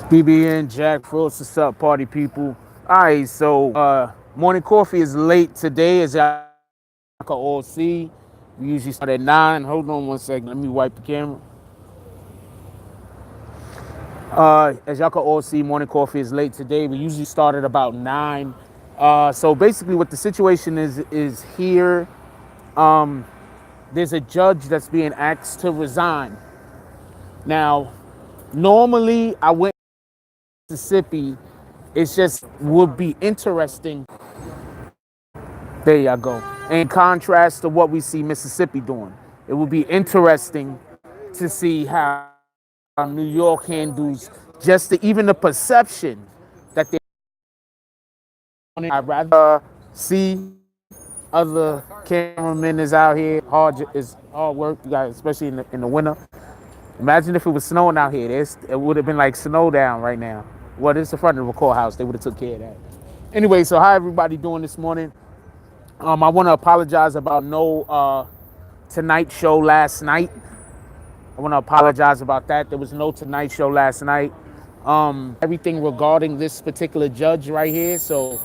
BBN, Jack Frost, what's up, party people? All right, so morning coffee is late today, as y'all can all see. We usually start at 9. Hold on one second, let me wipe the camera. As y'all can all see, morning coffee is late today. We usually start at about 9. So basically, what the situation is here. There's a judge that's being asked to resign. Now, normally I went to Mississippi. It's just would be interesting. There y'all go. In contrast to what we see Mississippi doing, it would be interesting to see how New York handles just even the perception that they. I'd rather see other cameramen is out here. Is hard work, you guys, especially in the winter. Imagine if it was snowing out here. It would have been like snow down right now. Well, it's the front of the courthouse. They would have took care of that. Anyway, so how everybody doing this morning? I want to apologize about no Tonight Show last night. I want to apologize about that. There was no Tonight Show last night. Everything regarding this particular judge right here. So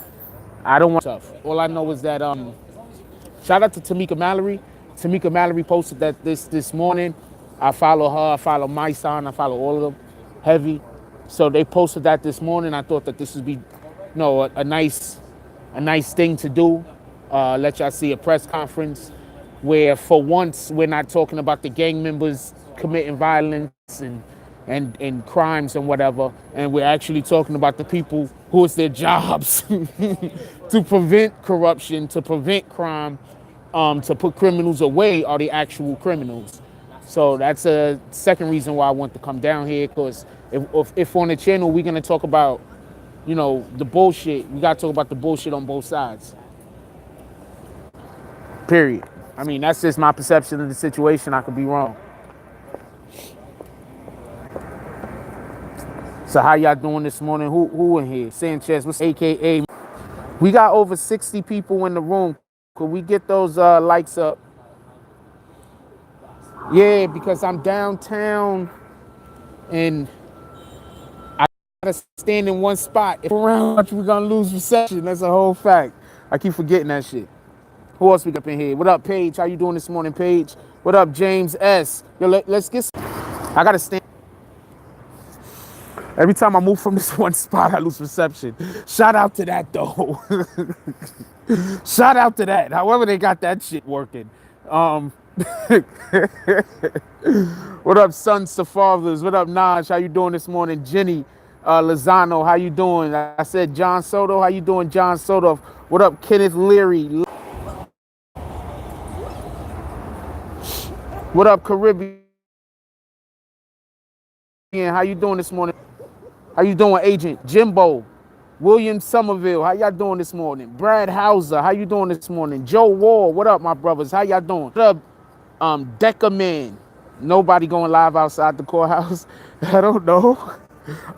I don't want stuff. All I know is that shout out to Tamika Mallory. Tamika Mallory posted that this morning. I follow her. I follow my son. I follow all of them heavy. So they posted that this morning. I thought that this would be, a nice thing to do. Let y'all see a press conference where, for once, we're not talking about the gang members committing violence and crimes and whatever, and we're actually talking about the people who it's their jobs to prevent corruption, to prevent crime, to put criminals away are the actual criminals. So that's a second reason why I want to come down here, because if on the channel we're gonna talk about, the bullshit, we gotta talk about the bullshit on both sides. Period. I mean, that's just my perception of the situation. I could be wrong. So how y'all doing this morning? Who in here? Sanchez, what's AKA? We got over 60 people in the room. Could we get those likes up? Yeah, because I'm downtown and I gotta stand in one spot. If around much, we're gonna lose reception. That's a whole fact. I keep forgetting that shit. Who else we got up in here? What up, Paige? How you doing this morning, Paige? What up, James S? Yo, let's get. I gotta stand. Every time I move from this one spot, I lose reception. Shout out to that, though. Shout out to that. However they got that shit working. What up, Sons to Fathers? What up, Naj? How you doing this morning? Jenny Lozano, how you doing? I said John Soto. How you doing, John Soto? What up, Kenneth Leary? What up, Caribbean? How you doing this morning? How you doing, Agent Jimbo? William Somerville, how y'all doing this morning? Brad Hauser, how you doing this morning? Joe Wall, what up, my brothers? How y'all doing? What up, Decker Man? Nobody going live outside the courthouse? I don't know.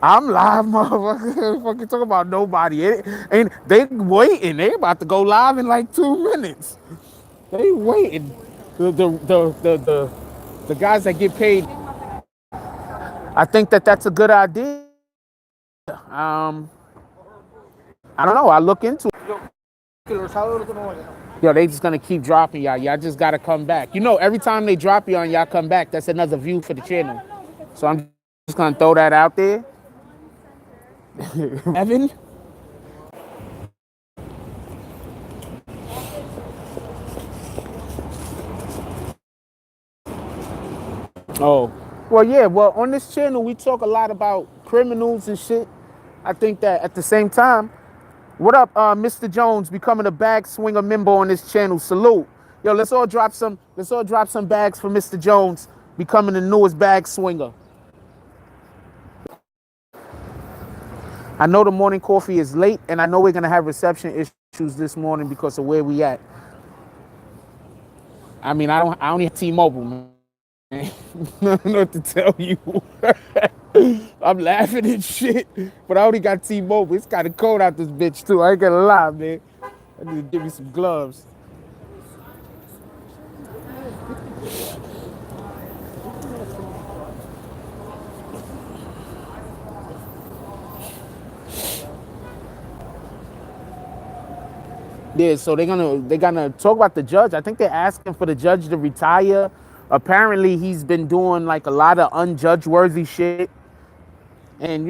I'm live, motherfucker. Fucking talk about nobody. Ain't they waiting? They about to go live in like 2 minutes. They waiting. The guys that get paid. I think that's a good idea. I don't know. I look into it. Yo, they just gonna keep dropping y'all. Y'all just gotta come back. Every time they drop y'all and y'all come back, that's another view for the channel. So I'm just gonna throw that out there. Evan? Oh. Well, yeah. Well, on this channel, we talk a lot about criminals and shit. I think that at the same time, what up, Mr. Jones, becoming a bag swinger member on this channel. Salute. Yo, let's all drop some bags for Mr. Jones becoming the newest bag swinger. I know the morning coffee is late, and I know we're gonna have reception issues this morning because of where we at. I mean, I don't have T-Mobile, man. I don't know what to tell you. I'm laughing and shit, but I only got T-Mobile. It's kind of cold out this bitch too. I ain't gonna lie, man. I need to give me some gloves. Yeah, so they're gonna talk about the judge. I think they're asking for the judge to retire. Apparently, he's been doing like a lot of unjudge worthy shit, and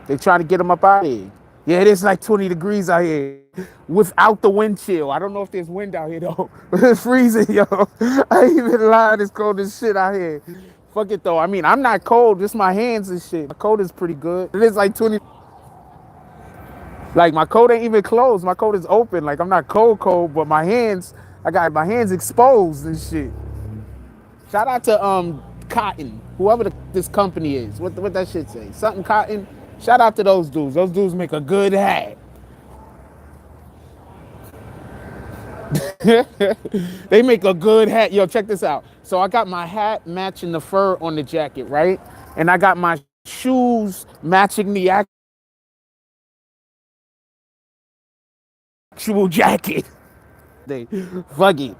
they try to get him up out of here. Yeah, it is like 20 degrees out here without the wind chill. I don't know if there's wind out here though. It's freezing, yo. I ain't even lying. It's cold as shit out here. Fuck it though. I mean, I'm not cold. Just my hands and shit. My coat is pretty good. It is like 20. Like my coat ain't even closed. My coat is open. Like I'm not cold, but my hands, I got my hands exposed and shit. Shout out to Cotton, whoever this company is. What that shit say? Something Cotton. Shout out to those dudes. Those dudes make a good hat. They make a good hat. Yo, check this out. So I got my hat matching the fur on the jacket, right? And I got my shoes matching the actual jacket. They fuck it.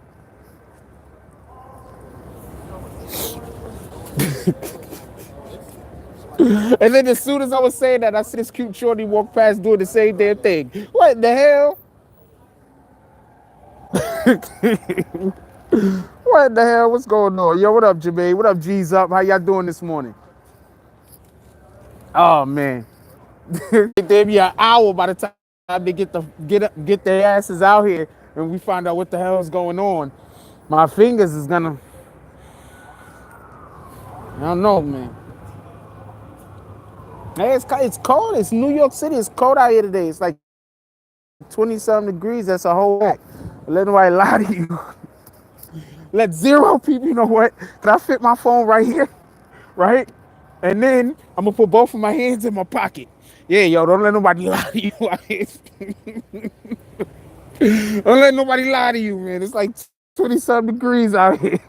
And then as soon as I was saying that, I see this cute shorty walk past doing the same damn thing. What the hell? What the hell? What's going on? Yo, what up, Jermaine? What up, G's up? How y'all doing this morning? Oh man. They be an hour by the time they get their asses out here and we find out what the hell is going on. My fingers is gonna, I don't know, man. Hey, it's cold. It's New York City. It's cold out here today. It's like 20-something degrees. That's a whole act. Let nobody lie to you. Let zero people, you know what? Can I fit my phone right here? Right? And then I'm gonna put both of my hands in my pocket. Yeah, yo, don't let nobody lie to you. Don't let nobody lie to you, man. It's like 20-something degrees out here.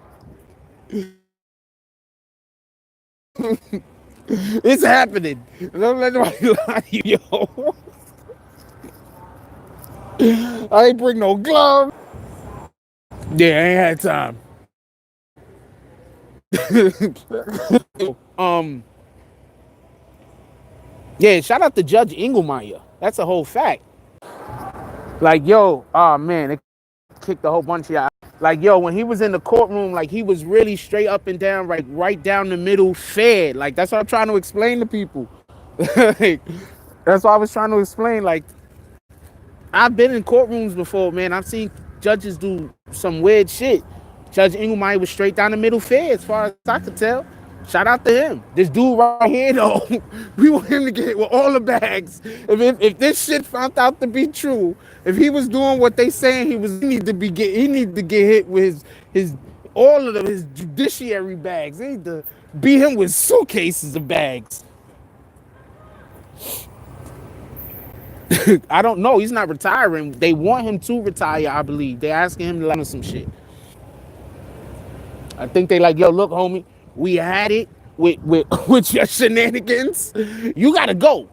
It's happening. Don't let nobody lie to you, yo. I ain't bring no gloves. Yeah, I ain't had time. Yeah, shout out to Judge Engelmeyer. That's a whole fact. Like, yo, oh man, they kicked a whole bunch of y'all. Like, yo, when he was in the courtroom, like he was really straight up and down, like right down the middle, fed. Like that's what I'm trying to explain to people. Like, that's what I was trying to explain. Like, I've been in courtrooms before, man. I've seen judges do some weird shit. Judge Engelmeyer was straight down the middle fair, as far as I could tell. Shout out to him. This dude right here, though, we want him to get hit with all the bags. If this shit found out to be true, if he was doing what they saying he need to get hit with his all of his judiciary bags. They need to beat him with suitcases of bags. I don't know. He's not retiring. They want him to retire, I believe. They're asking him to learn some shit. I think they like, yo, look, homie, we had it with with your shenanigans. You gotta go.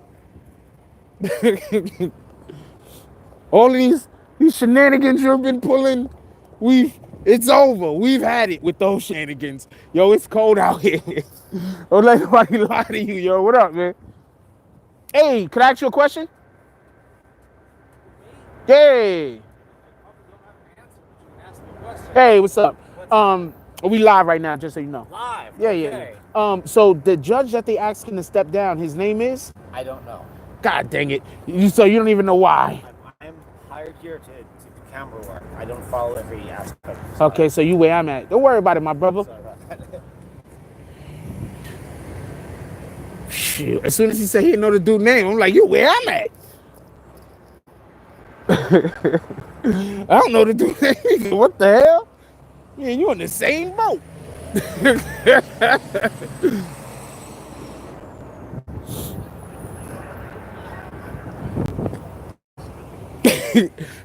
All of these shenanigans you've been pulling, it's over. We've had it with those shenanigans. Yo, it's cold out here. Don't let nobody lie to you, yo. What up, man? Hey, could I ask you a question? Hey. Hey, what's up? We live right now, just so you know. Live? Yeah, okay. yeah. So the judge that they asking to step down, his name is? I don't know. God dang it. So you don't even know why. I'm hired here to do camera work. I don't follow every aspect. Okay, so you where I'm at. Don't worry about it, my brother. Sorry about that. Shoot. As soon as he said he didn't know the dude's name, I'm like, you where I'm at. I don't know the dude's name. What the hell? Yeah, you in the same boat.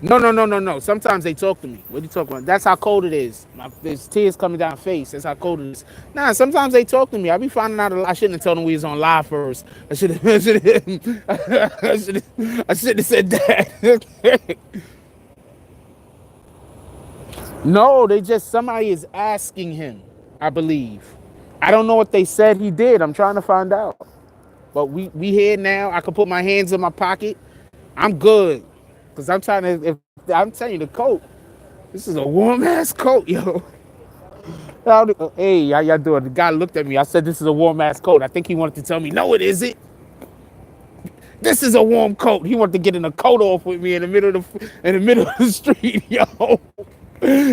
No. Sometimes they talk to me. What are you talking about? That's how cold it is. There's tears coming down my face. That's how cold it is. Nah, sometimes they talk to me. I be finding out a lot. I shouldn't have told them we was on live first. I should have said that. No, somebody is asking him, I believe. I don't know what they said he did. I'm trying to find out. But we here now. I can put my hands in my pocket. I'm good. Because I'm trying to, if I'm telling you, the coat. This is a warm ass coat, yo. Hey, how y'all doing? The guy looked at me. I said, this is a warm ass coat. I think he wanted to tell me, no, it isn't. This is a warm coat. He wanted to get in a coat off with me in the middle of the street, yo.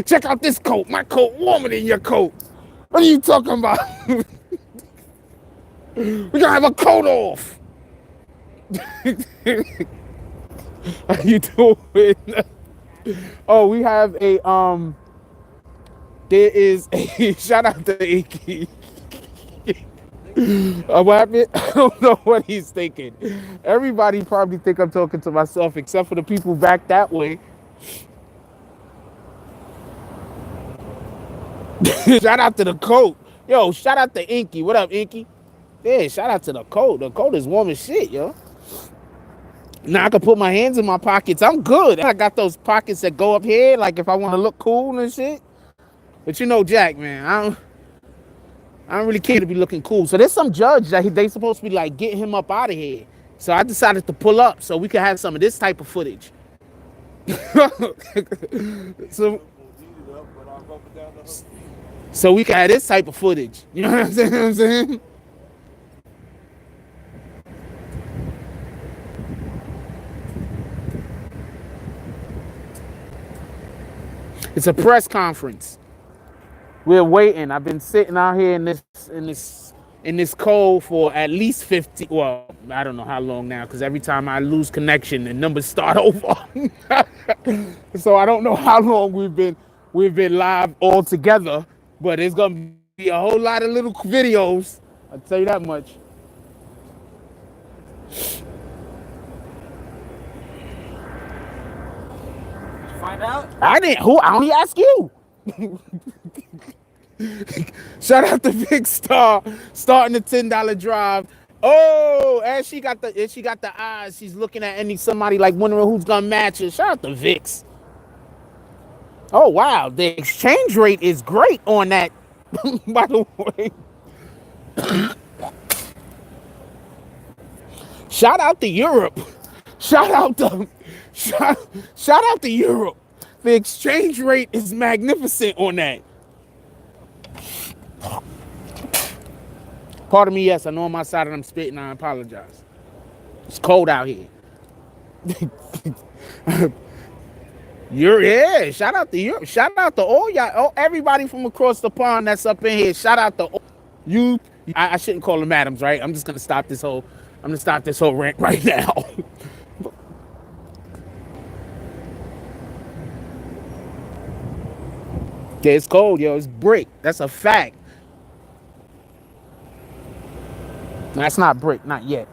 Check out this coat. My coat warmer than your coat. What are you talking about? We gotta have a coat off. How you doing? Oh, we have a there is a shout out to Iki. What happened? I don't know what he's thinking. Everybody probably think I'm talking to myself, except for the people back that way. Shout out to the coat. Yo, shout out to Inky. What up, Inky? Yeah, shout out to the coat. The coat is warm as shit, yo. Now I can put my hands in my pockets. I'm good. I got those pockets that go up here, like if I want to look cool and shit. But you know, Jack, man, I don't really care to be looking cool. So there's some judge that they supposed to be like getting him up out of here. So I decided to pull up so we could have some of this type of footage. So we can have this type of footage. You know what I'm saying? It's a press conference. We're waiting. I've been sitting out here in this cold for at least 50. Well, I don't know how long now, because every time I lose connection, the numbers start over. So I don't know how long we've been live all together, but it's gonna be a whole lot of little videos. I'll tell you that much. Find out? I didn't. Who? I only ask you. Shout out to Big Star starting the $10 drive. Oh, and she got the eyes. She's looking at somebody like wondering who's gonna match her. Shout out to Vix. Oh wow, the exchange rate is great on that. By the way. Shout out to Europe. Shout out to Europe. The exchange rate is magnificent on that. Pardon me, yes, I know I'm outside and I'm spitting. I apologize. It's cold out here. Yeah, shout out to Europe. Shout out to all y'all, everybody from across the pond that's up in here. Shout out to all you. I shouldn't call them Adams, right? I'm gonna stop this whole rant right now. Yeah, it's cold, yo. It's brick. That's a fact. That's not brick, not yet.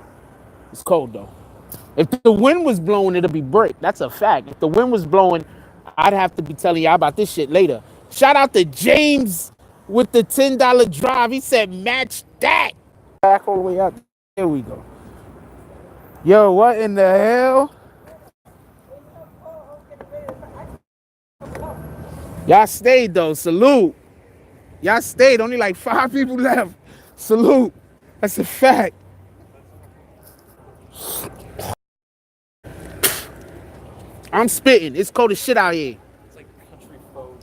It's cold though. If the wind was blowing, it'll be brick. That's a fact. If the wind was blowing, I'd have to be telling y'all about this shit later. Shout out to James with the $10 drive. He said, match that. Back all the way up. There we go. Yo, what in the hell? Y'all stayed though. Salute. Y'all stayed. Only like 5 people left. Salute. That's a fact. I'm spitting. It's cold as shit out here. It's like country folk.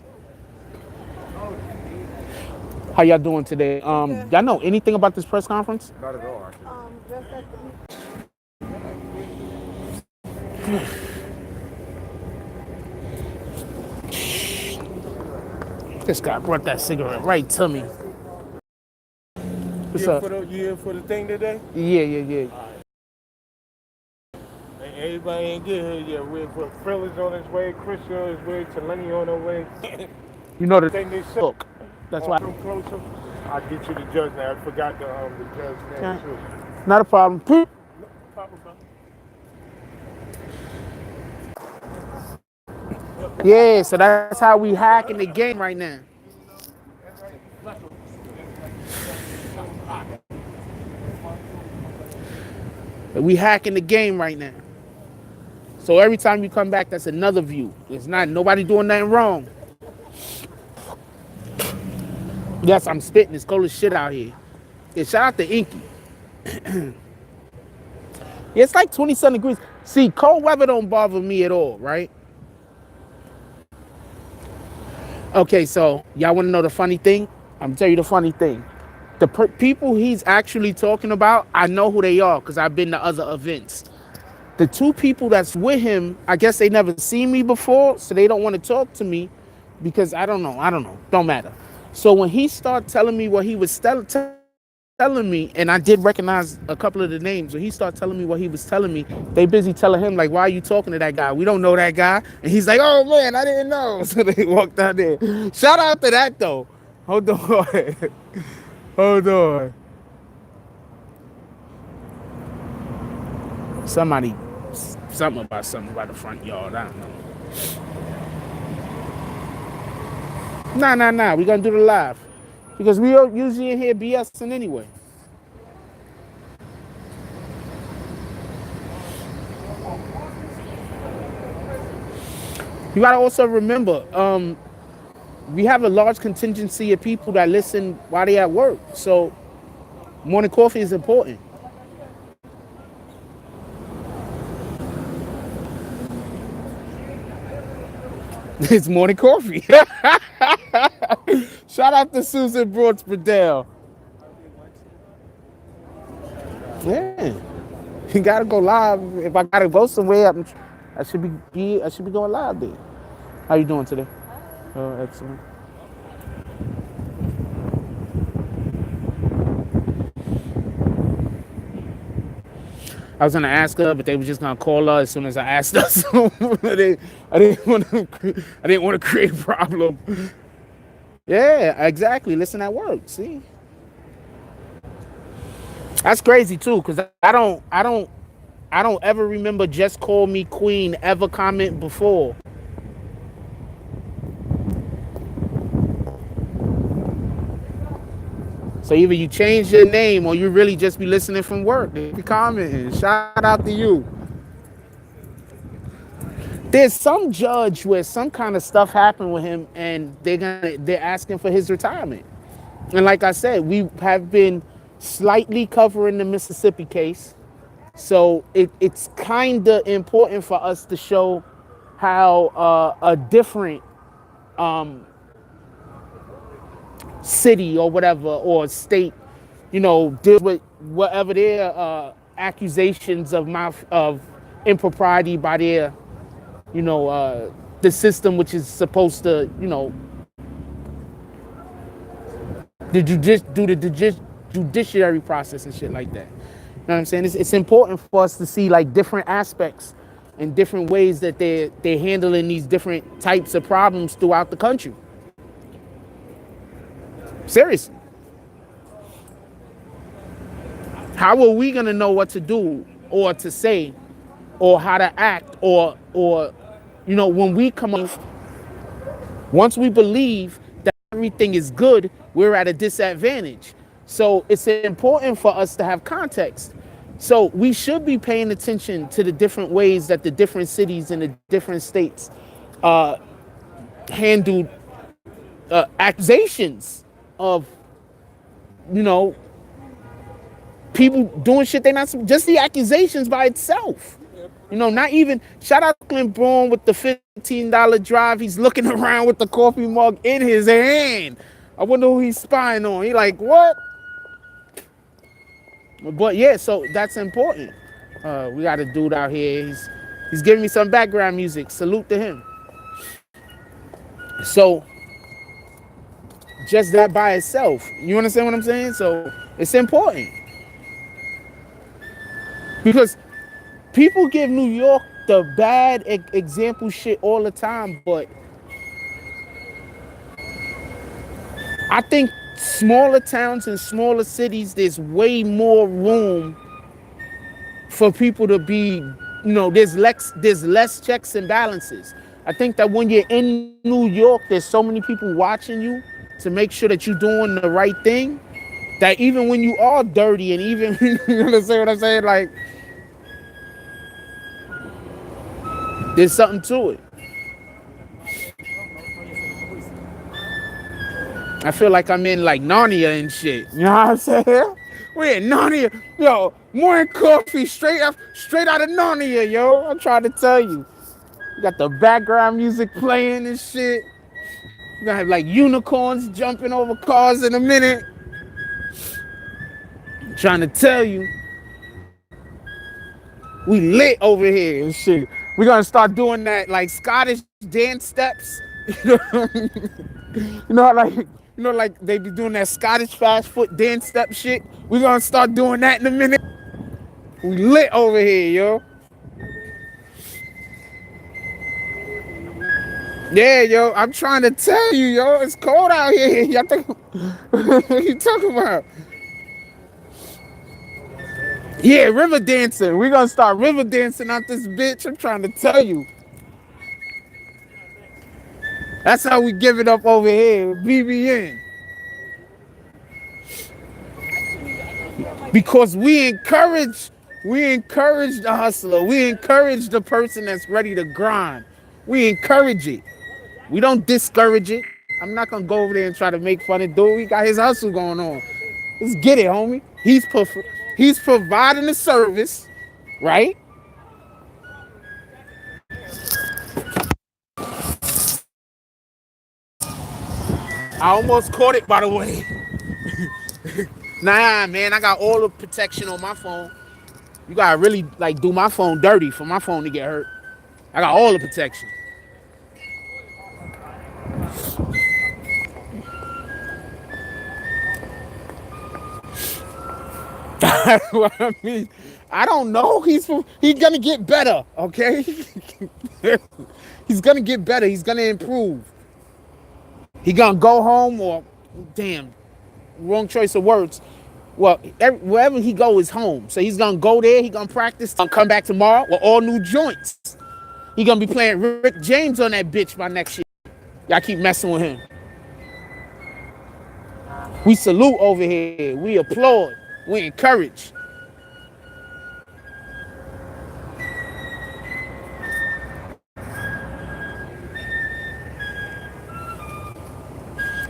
How y'all doing today? Y'all know anything about this press conference? Not at all, actually. This guy brought that cigarette right to me. What's up? You in for the thing today? Yeah. Everybody ain't get here yet. We're for Frilla's on his way, Chris on his way, Taleni on her way. You know the thing they said. look. That's why. Closer. I'll get you the judge now. I forgot the judge name too. Not a problem. No problem, bro. Yeah, so that's how we hacking the game right now. We hacking the game right now. So every time you come back, that's another view. It's not nobody doing nothing wrong. Yes, I'm spitting. It's cold as shit out here. Yeah, shout out to Inky. Yeah, it's like 27 degrees. See, cold weather don't bother me at all, right? Okay, so y'all want to know the funny thing? I'm gonna tell you the funny thing. The people he's actually talking about, I know who they are because I've been to other events. The two people that's with him, I guess they never seen me before, so they don't want to talk to me because I don't know, don't matter. So when he started telling me what he was telling me, and I did recognize a couple of the names, when he started telling me what he was telling me, they busy telling him like, why are you talking to that guy? We don't know that guy. And he's like, oh man, I didn't know. So they walked out there. Shout out to that though. Hold on. Hold on. Something about the front yard. I don't know. Nah. We gonna do the live because we are usually in here BSing anyway. You gotta also remember, we have a large contingency of people that listen while they at work. So morning coffee is important. It's morning coffee. Shout out to Susan Brooks Bradell. Yeah, you gotta go live. If I gotta go somewhere, I should be going live there. How you doing today? Oh, excellent. I was gonna ask her, but they were just gonna call her as soon as I asked her. So I didn't want to create a problem. Yeah, exactly. Listen at work. See, that's crazy too, because I don't ever remember Just Call Me Queen ever comment before. So either you change your name or you really just be listening from work. They be commenting. Shout out to you. There's some judge where some kind of stuff happened with him and they're asking for his retirement. And like I said, we have been slightly covering the Mississippi case. So it's kind of important for us to show how a different city or whatever, or state, deal with whatever their accusations of impropriety by their, the system, which is supposed to, do the judiciary process and shit like that. You know what I'm saying? It's important for us to see like different aspects and different ways that they're handling these different types of problems throughout the country. Seriously. How are we gonna know what to do or to say or how to act or when we come up, once we believe that everything is good, we're at a disadvantage. So it's important for us to have context. So we should be paying attention to the different ways that the different cities and the different states handled accusations of, people doing shit they not, just the accusations by itself. Not even, shout out to Clint Braun with the $15 drive. He's looking around with the coffee mug in his hand. I wonder who he's spying on. He like, what? But yeah, so that's important. We got a dude out here. He's giving me some background music. Salute to him. So just that by itself, you understand what I'm saying? So it's important because people give New York the bad example shit all the time, but I think smaller towns and smaller cities, there's way more room for people to be, there's less checks and balances. I think that when you're in New York, there's so many people watching you to make sure that you're doing the right thing, that even when you are dirty and even, you understand what I'm saying? Like, there's something to it. I feel like I'm in like Narnia and shit. You know what I'm saying? We're in Narnia. Yo, morning coffee straight out of Narnia, yo. I'm trying to tell you. You got the background music playing and shit. We're gonna have like unicorns jumping over cars in a minute. I'm trying to tell you, we lit over here and shit. We're gonna start doing that like Scottish dance steps. You know, like they be doing that Scottish fast foot dance step shit. We're gonna start doing that in a minute. We lit over here, yo. Yeah, yo, I'm trying to tell you, yo, it's cold out here. Y'all think what are you talking about? Yeah, river dancing. We're gonna start river dancing out this bitch. I'm trying to tell you. That's how we give it up over here with BBN. Because we encourage the hustler. We encourage the person that's ready to grind. We encourage it. We don't discourage it. I'm not gonna go over there and try to make fun of dude. He got his hustle going on. Let's get it, homie. He's providing the service, right? I almost caught it, by the way. Nah, man, I got all the protection on my phone. You gotta really like do my phone dirty for my phone to get hurt. I got all the protection. What I mean, I don't know. He's gonna get better, okay? He's gonna get better. He's gonna improve. He gonna go home or, damn, wrong choice of words. Well, wherever he go is home. So he's gonna go there. He gonna practice. Gonna come back tomorrow with all new joints. He gonna be playing Rick James on that bitch by next year. Y'all keep messing with him. We salute over here. We applaud. We encourage.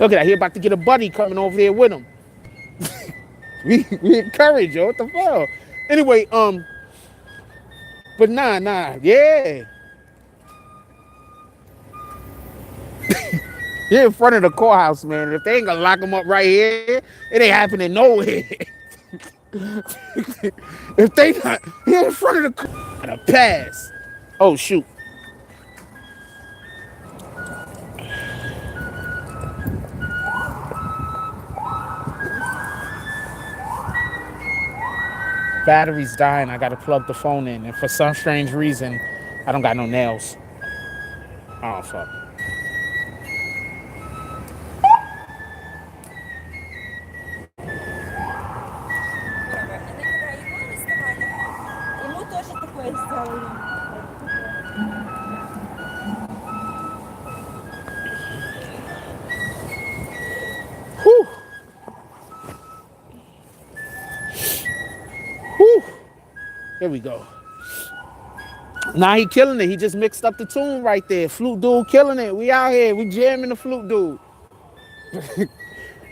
Look at that. He about to get a buddy coming over there with him. we encourage, yo. What the hell? Anyway, but nah, yeah. You're in front of the courthouse, man. If they ain't gonna lock him up right here, it ain't happening nowhere. If they not, you're in front of the pass. Oh shoot. Battery's dying. I gotta plug the phone in, and for some strange reason, I don't got no nails. Oh fuck. Whew. Whew. Here we go. Nah, he killing it. He just mixed up the tune right there. Flute dude killing it. We out here. We jamming the flute dude.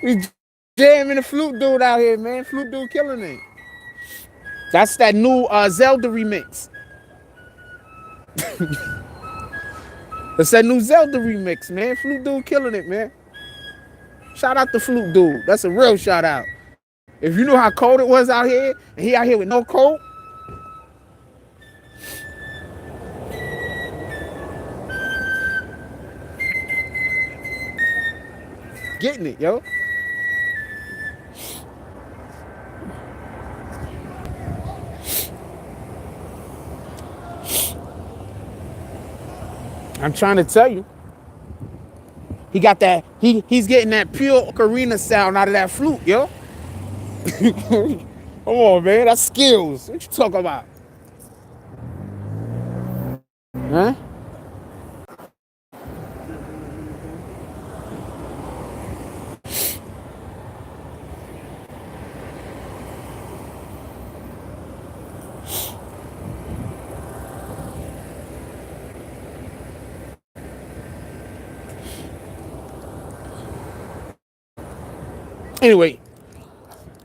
We jamming the flute dude out here, man. Flute dude killing it. That's that new Zelda remix. That's that new Zelda remix, man. Flute dude killing it, man. Shout out to Flute dude. That's a real shout out. If you know how cold it was out here, and he out here with no coat. Getting it, yo. I'm trying to tell you. He got that, he's getting that pure ocarina sound out of that flute, yo. Come on, man. That's skills. What you talking about? Huh? Anyway,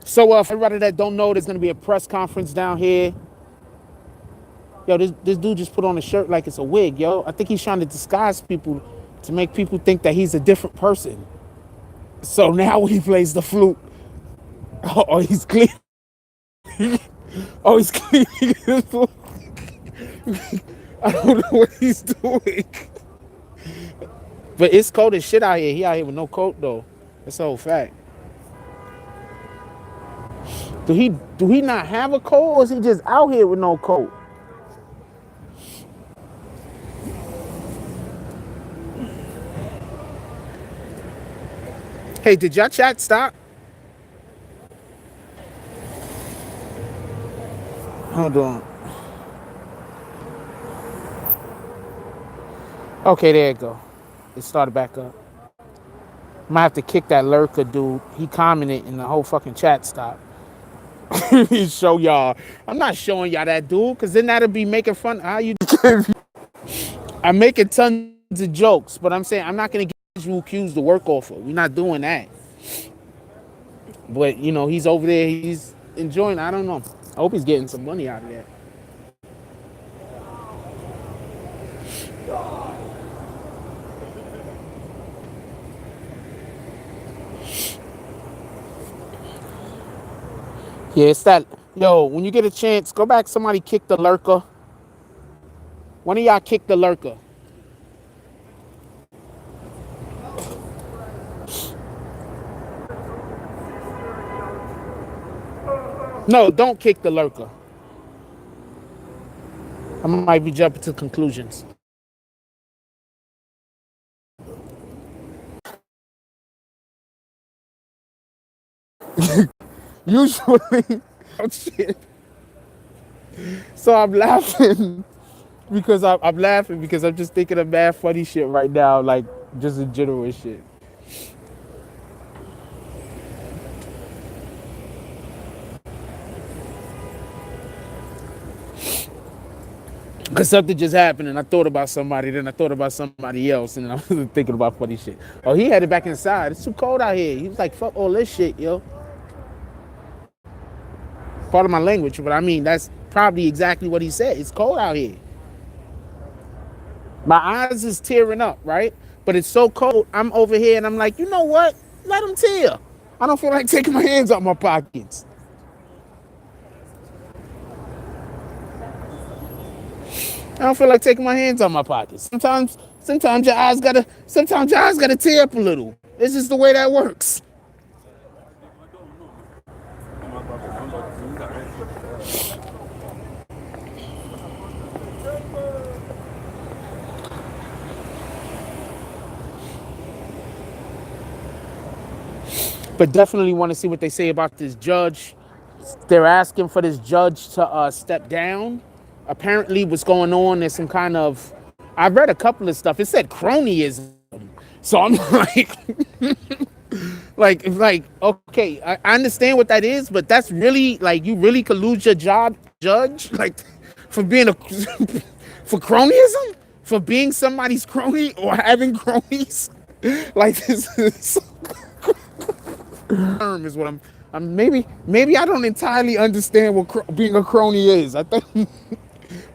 so for everybody that don't know, there's gonna be a press conference down here. Yo, this dude just put on a shirt like it's a wig, yo. I think he's trying to disguise people to make people think that he's a different person. So now he plays the flute. Oh, he's clean. Oh, he's cleaning his flute. I don't know what he's doing. But it's cold as shit out here. He out here with no coat though. That's a whole fact. Do he not have a coat, or is he just out here with no coat? Hey, did y'all chat stop? Hold on. Okay, there it go. It started back up. I might have to kick that lurker dude. He commented and the whole fucking chat stopped. Show y'all. I'm not showing y'all that dude, because then that'll be making fun. How you? I'm making tons of jokes, but I'm saying I'm not gonna get visual cues to work off of. We're not doing that. But you know, he's over there. He's enjoying. I don't know. I hope he's getting some money out of that. Yeah, it's that. Yo, when you get a chance, go back. Somebody kick the lurker. One of y'all kick the lurker. No, don't kick the lurker. I might be jumping to conclusions. Usually, oh shit. So I'm laughing because I'm laughing because I'm just thinking of mad funny shit right now, like just in general shit. Because something just happened and I thought about somebody, then I thought about somebody else, and I was thinking about funny shit. Oh, he headed back inside. It's too cold out here. He was like, fuck all this shit, yo. Part of my language, but I mean, that's probably exactly what he said. It's cold out here. My eyes is tearing up, right? But it's so cold, I'm over here and I'm like, you know what? Let him tear. I don't feel like taking my hands out my pockets. I don't feel like taking my hands out my pockets. Sometimes your eyes gotta tear up a little. This is the way that works. But definitely want to see what they say about this judge. They're asking for this judge to step down. Apparently what's going on is some kind of, I've read a couple of stuff. It said cronyism. So I'm like, okay, I understand what that is, but that's really, like, you really could lose your job, judge, like, for being for cronyism? For being somebody's crony or having cronies? Like, this is term is what I'm maybe I don't entirely understand what being a crony is. I think,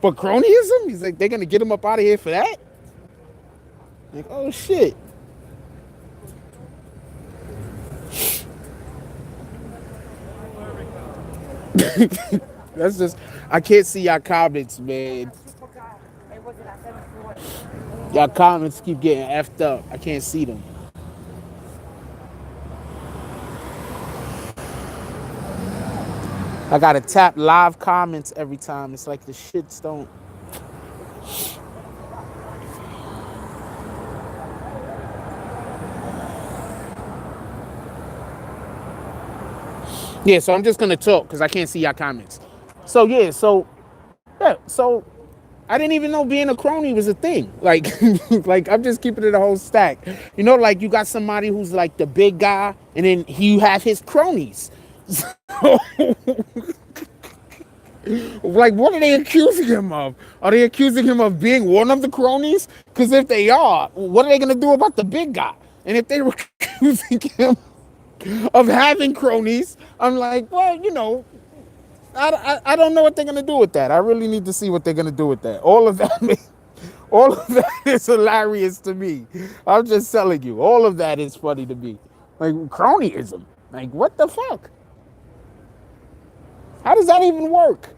but cronyism, he's like, they're gonna get him up out of here for that? Like, oh shit. That's just, I can't see y'all comments, man. Y'all comments keep getting effed up. I can't see them. I gotta tap live comments every time. It's like the shits don't. Yeah, so I'm just gonna talk because I can't see y'all comments. So so I didn't even know being a crony was a thing. Like, like I'm just keeping it a whole stack. You know, like you got somebody who's like the big guy, and then you have his cronies. So, like, what are they accusing him of? Are they accusing him of being one of the cronies? Because if they are, what are they gonna do about the big guy? And if they were accusing him of having cronies, I'm like, well, you know, I don't know what they're gonna do with that. I really need to see what they're gonna do with that. All of that All of that is hilarious to me. I'm just telling you, all of that is funny to me. Like cronyism. Like what the fuck? How does that even work?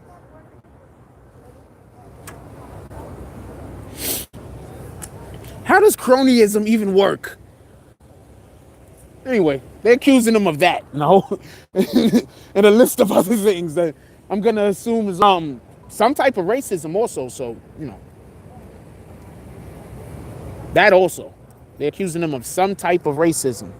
How does cronyism even work? Anyway, they're accusing him of that, no, and a list of other things that I'm gonna assume is some type of racism also. So that also, they're accusing him of some type of racism.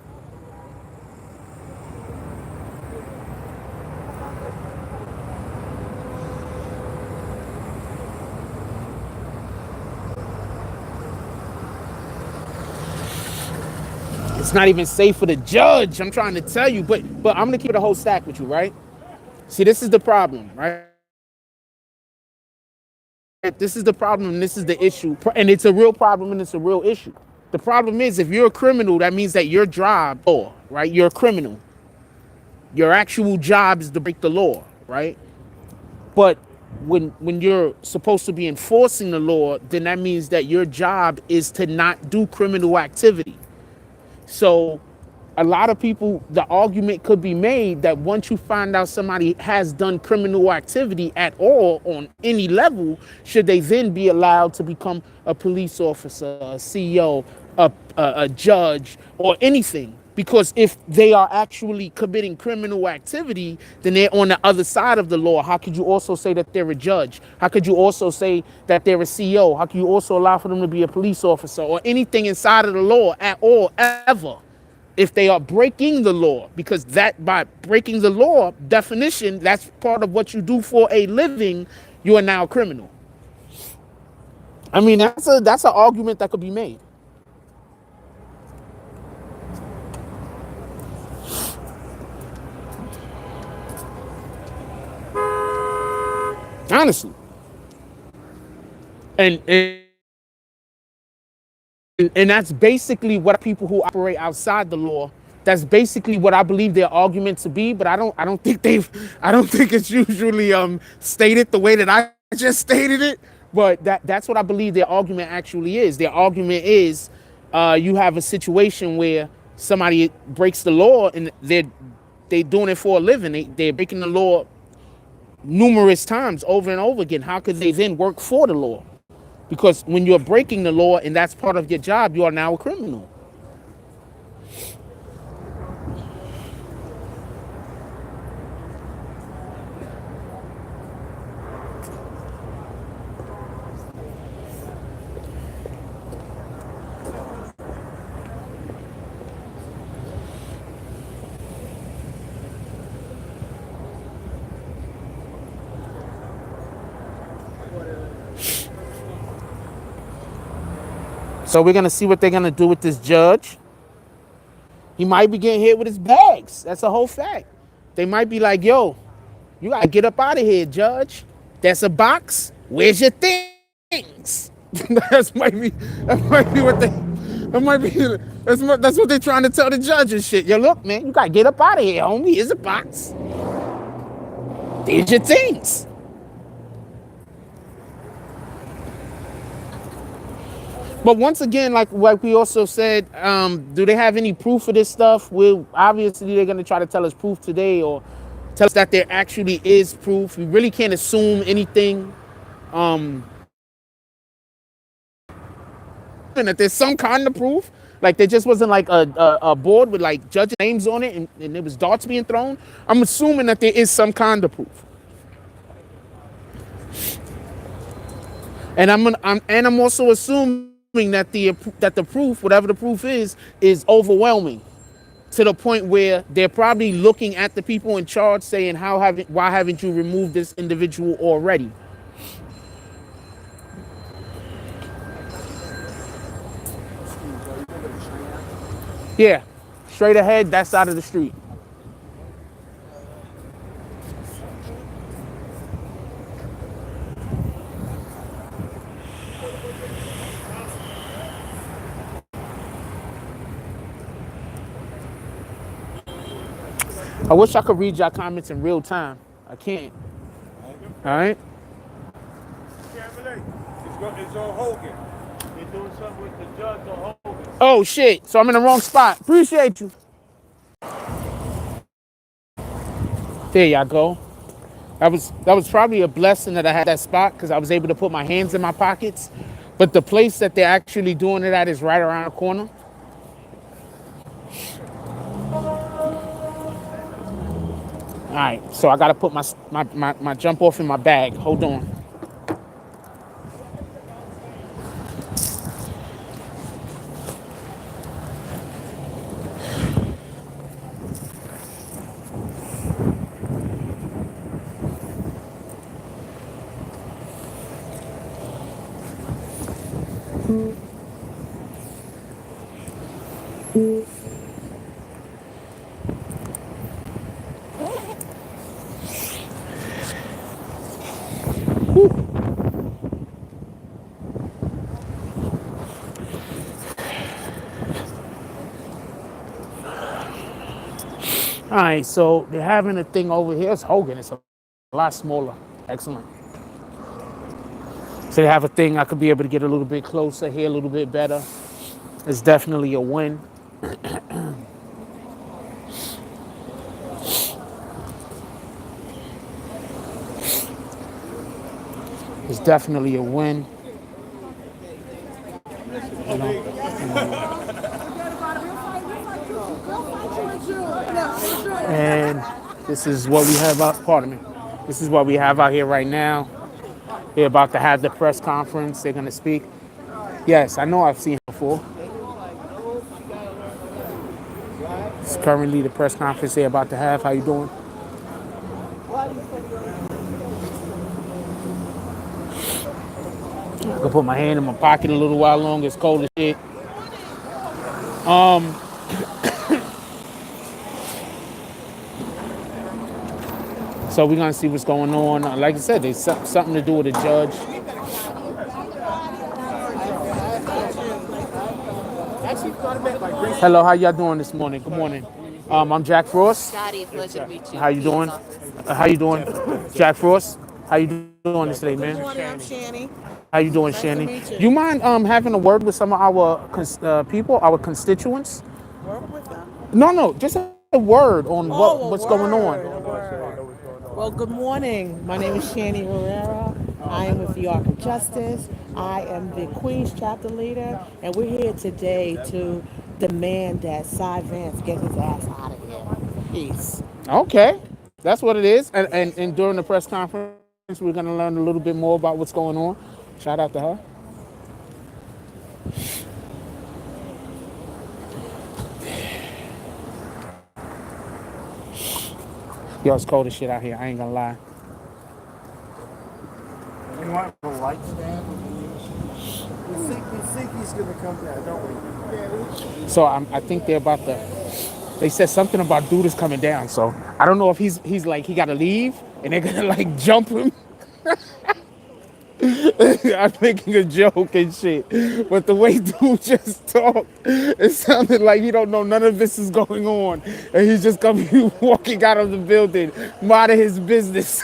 It's not even safe for the judge. I'm trying to tell you, but I'm gonna keep the whole stack with you, right? See, this is the problem, right? This is the problem, and this is the issue, and it's a real problem, and it's a real issue. The problem is, if you're a criminal, that means that your job, right? You're a criminal. Your actual job is to break the law, right? But when you're supposed to be enforcing the law, then that means that your job is to not do criminal activity. So a lot of people, the argument could be made that once you find out somebody has done criminal activity at all on any level, should they then be allowed to become a police officer, a CEO, a judge, or anything? Because if they are actually committing criminal activity, then they're on the other side of the law. How could you also say that they're a judge? How could you also say that they're a CEO? How can you also allow for them to be a police officer or anything inside of the law at all, ever? If they are breaking the law, because that by breaking the law definition, that's part of what you do for a living, you are now a criminal. I mean, that's an argument that could be made. Honestly. And that's basically what people who operate outside the law, that's basically what I believe their argument to be, but I don't think it's usually stated the way that I just stated it, but that's what I believe their argument actually is. Their argument is you have a situation where somebody breaks the law and they're doing it for a living. They're breaking the law numerous times over and over again. How could they then work for the law? Because when you're breaking the law and that's part of your job, you are now a criminal. So we're gonna see what they're gonna do with this judge. He might be getting hit with his bags. That's a whole fact. They might be like, yo, you gotta get up out of here, judge. That's a box. Where's your things? That might be what they, that's what they're trying to tell the judge and shit. Yo, look, man, you gotta get up out of here, homie. Here's a box. There's your things. But once again, like we also said, do they have any proof of this stuff? Well, obviously they're gonna try to tell us proof today, or tell us that there actually is proof. We really can't assume anything. And that there's some kind of proof. Like there just wasn't like a board with like judge names on it and there was darts being thrown. I'm assuming that there is some kind of proof. And I'm also assuming that the proof, whatever the proof is overwhelming to the point where they're probably looking at the people in charge saying, why haven't you removed this individual already? Yeah, straight ahead, that side of the street. I wish I could read your comments in real time. I can't. All right? It's on Hogan. They're doing something with the judge on Hogan. Oh shit! So I'm in the wrong spot. Appreciate you. There y'all go. That was probably a blessing that I had that spot because I was able to put my hands in my pockets. But the place that they're actually doing it at is right around the corner. All right, so I gotta put my jump off in my bag. Hold on. All right, so they're having a thing over here. It's Hogan. It's a lot smaller. Excellent. So they have a thing. I could be able to get a little bit closer here, a little bit better. It's definitely a win. It's definitely a win. You know, and this is what we have out. Pardon me. This is what we have out here right now. They're about to have the press conference. They're going to speak. Yes, I know I've seen him before. It's currently the press conference they're about to have. How you doing? I can put my hand in my pocket a little while longer. It's cold as shit. So we're gonna see what's going on. Like I said, there's something to do with the judge. Hello, how y'all doing this morning? Good morning. I'm Jack Frost. Scotty, pleasure to meet you. How you doing? How you doing? Jack Frost. How you doing this today, man? Good morning, I'm Shani. How you doing, Nice to Shani? meet you. You mind having a word with some of our people, our constituents? Work with them. No, just a word on Oh, what's going a on. word. Well, good morning. My name is Shani Herrera. I am with the Arc of Justice. I am the Queens chapter leader, and we're here today to demand that Cy Vance get his ass out of here. Peace. Okay, that's what it is. And during the press conference, we're going to learn a little bit more about what's going on. Shout out to her. Yo, it's cold as shit out here. I ain't gonna lie. You want the light stand? We think he's gonna come down, don't we? So I think they're about to. They said something about dude is coming down. So I don't know if he's like he got to leave and they're gonna like jump him. I'm making a joke and shit, but the way dude just talked, it sounded like he don't know none of this is going on, and he's just coming walking out of the building, minding his business.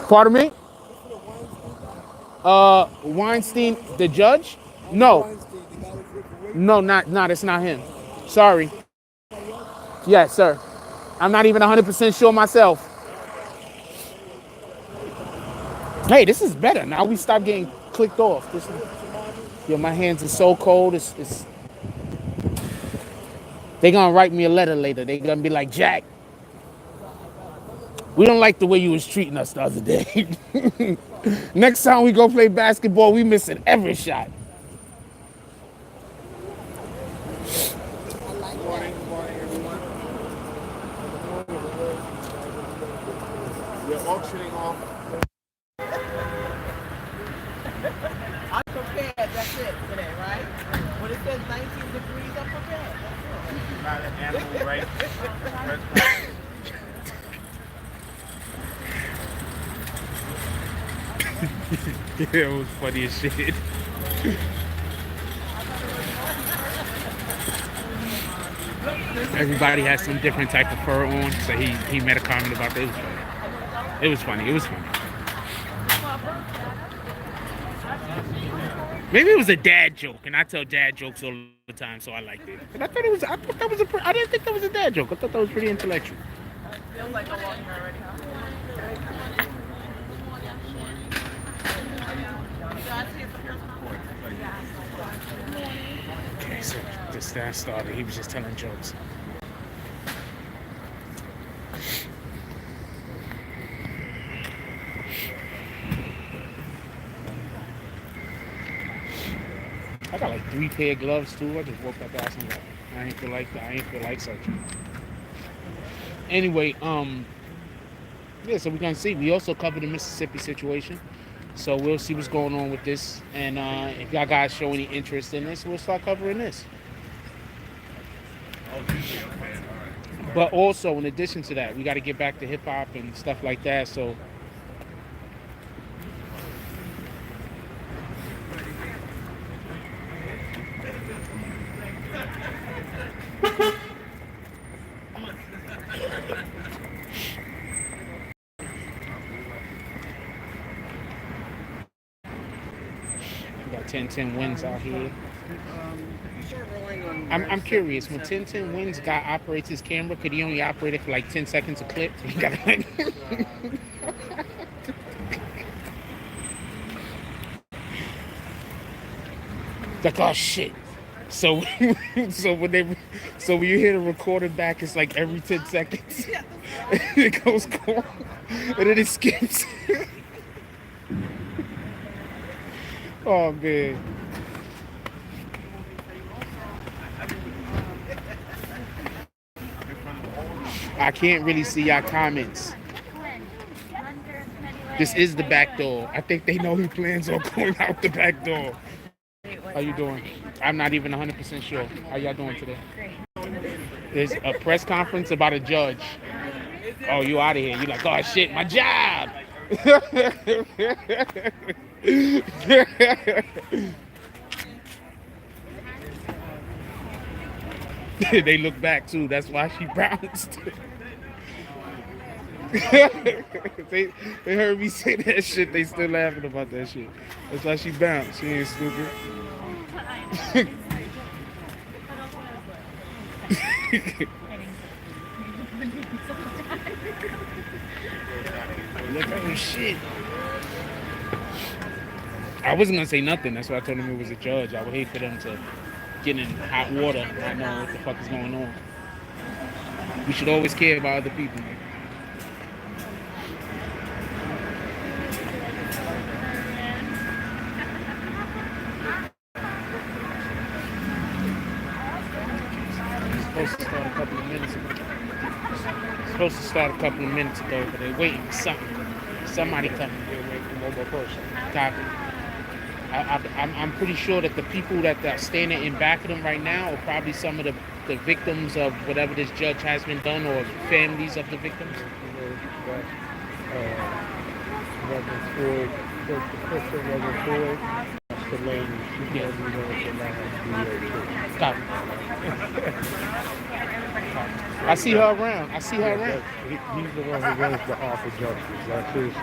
Pardon me? Weinstein, the judge? No, not. It's not him. Sorry. Yes, sir. I'm not even 100% sure myself. Hey, this is better. Now we stop getting clicked off. Yo, my hands are so cold. They're gonna write me a letter later. They're gonna be like, Jack, we don't like the way you was treating us the other day. Next time we go play basketball, we missing every shot. Good morning, everyone. We're auctioning off. I'm prepared. That's it today, right? When it says 19 degrees, I'm prepared. Not an animal rights. Yeah, it was funny as shit. Everybody has some different type of fur on, so he made a comment about that. It was funny. It was funny. Maybe it was a dad joke, and I tell dad jokes all the time, so I liked it. But I thought it was. I thought that was I didn't think that was a dad joke. I thought that was pretty intellectual. Feels like a long year already, huh? Okay, so this that started. He was just telling jokes. I got like 3 pair of gloves too. I just woke up last night. I ain't feel like that. I ain't feel like searching. Anyway, yeah. So we're gonna see. We also covered the Mississippi situation, so we'll see what's going on with this. And if y'all guys show any interest in this, we'll start covering this. But also, in addition to that, we got to get back to hip hop and stuff like that. So. We got 10-10 wins out here. I'm curious. When 10-10 wins, guy operates his camera. Could he only operate it for like 10 seconds a clip? He got like. Like, oh shit. So when you hear the recording back, it's like every 10 seconds. It goes cold, and then it skips. Oh man. I can't really see y'all comments. This is the back door. I think they know he plans on going out the back door. How you doing? I'm not even 100% sure. How y'all doing today? There's a press conference about a judge. Oh, you out of here. You're like, oh shit, my job. They look back too. That's why she bounced. they heard me say that shit. They still laughing about that shit. That's why she bounced. She ain't stupid. Look, oh shit. I wasn't gonna say nothing. That's why I told him it was a judge. I would hate for them to get in hot water, not knowing what the fuck is going on. We should always care about other people. Supposed to start a couple of minutes ago. But they're waiting for something. Somebody coming. They're waiting for one more person. Copy. I'm pretty sure that the people that are standing in back of them right now are probably some of the victims of whatever this judge has been done, or families of the victims. Reverend Floyd, the Reverend Floyd, that's the lady. She told me that the Copy. I see her around. He's the one who runs the Office of Justice. That's his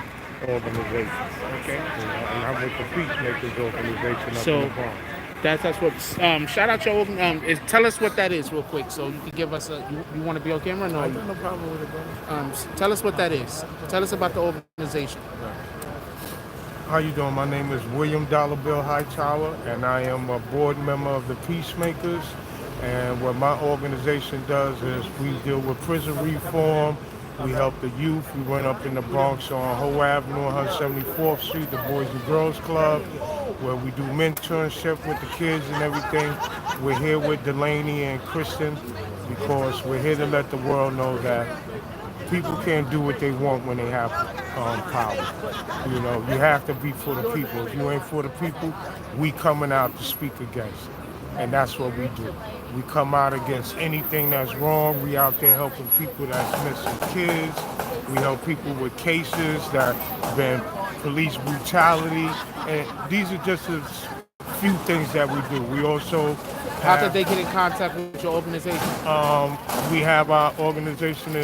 organization. Okay. And I'm with the Peacemakers organization up in the Bronx. That's what. Shout out your tell us what that is real quick, so you can give us a. You want to be on camera? No. I got no problem with it, brother. Tell us what that is. Tell us about the organization. How you doing? My name is William Dollar Bill Hightower, and I am a board member of the Peacemakers. And what my organization does is we deal with prison reform. We help the youth. We went up in the Bronx on Hoe Avenue, 174th Street, the Boys and Girls Club, where we do mentorship with the kids and everything. We're here with Delaney and Kristen because we're here to let the world know that people can't do what they want when they have power. You know, you have to be for the people. If you ain't for the people, we coming out to speak against it. And that's what we do. We come out against anything that's wrong. We out there helping people that's missing kids. We help people with cases that have been police brutality. And these are just a few things that we do. We also How did they get in contact with your organization? We have our organization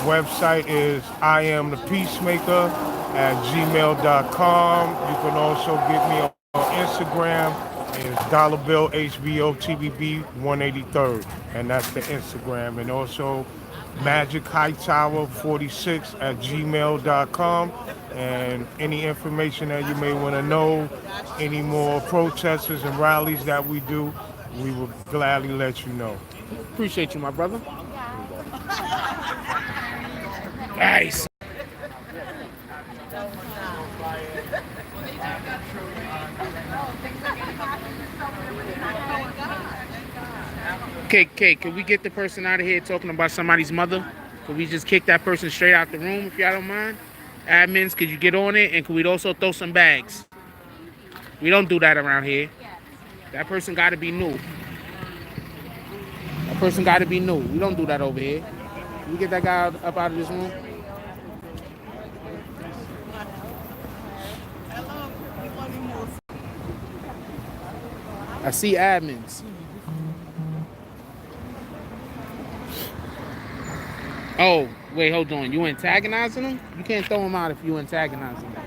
website is IamThePeacemaker@gmail.com. You can also get me Instagram is dollar bill HBO TBB 183rd, and that's the Instagram. And also Magic Hightower 46 at gmail.com. And any information that you may want to know, any more protesters and rallies that we do, we will gladly let you know. Appreciate you, my brother. Nice. Okay, can we get the person out of here talking about somebody's mother? Could we just kick that person straight out the room if y'all don't mind? Admins, could you get on it? And could we also throw some bags? We don't do that around here. That person got to be new. That person got to be new. We don't do that over here. Can we get that guy up out of this room? I see admins. Oh, wait, hold on. You antagonizing them? You can't throw them out if you antagonizing them.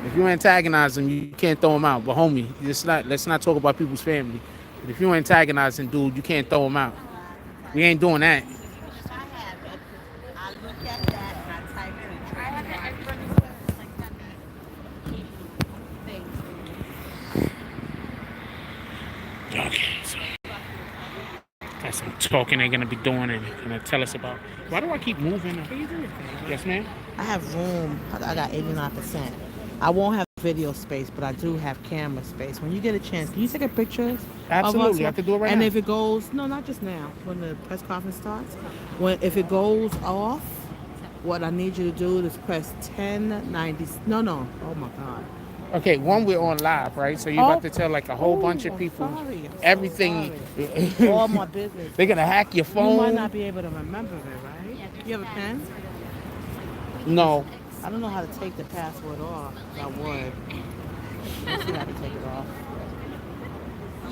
If you antagonize them, you can't throw them out. But homie, let's not talk about people's family. But if you antagonizing dude, you can't throw them out. We ain't doing that. Okay, so that's some talking they're gonna be doing and gonna tell us about. Why do I keep moving? Yes, ma'am. I have room. I got 89%. I won't have video space, but I do have camera space. When you get a chance, can you take a picture? Absolutely, I have to do it right now. And if it goes, no, not just now. When the press conference starts, if it goes off, what I need you to do is press 1090. No. Oh my God. Okay, we're on live, right? So you're about to tell like a whole bunch of people everything. All my business. They're gonna hack your phone. You might not be able to remember it, right? You have a pen? No. I don't know how to take the password off. I would. Let's see how to take it off.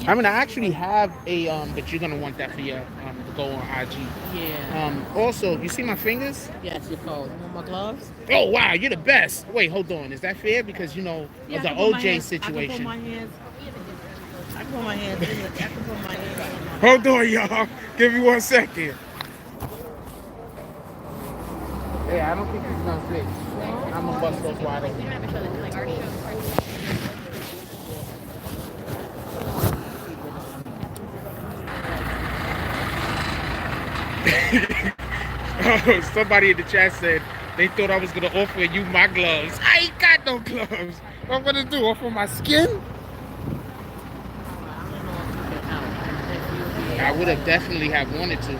I mean, I actually have a but you're gonna want that for your to go on IG. Yeah. Also, you see my fingers? Yes, your phone. You want my gloves? Oh wow, you're the best. Wait, hold on. Is that fair? Because you know of the OJ situation. I can put my hands in it. I can put my hands in it. Hold on, y'all. Give me 1 second. Yeah, I don't think it's gonna fit. I'm gonna bust those wide open. Oh, somebody in the chat said they thought I was gonna offer you my gloves. I ain't got no gloves. What I'm gonna do? Offer my skin? I would have definitely have wanted to.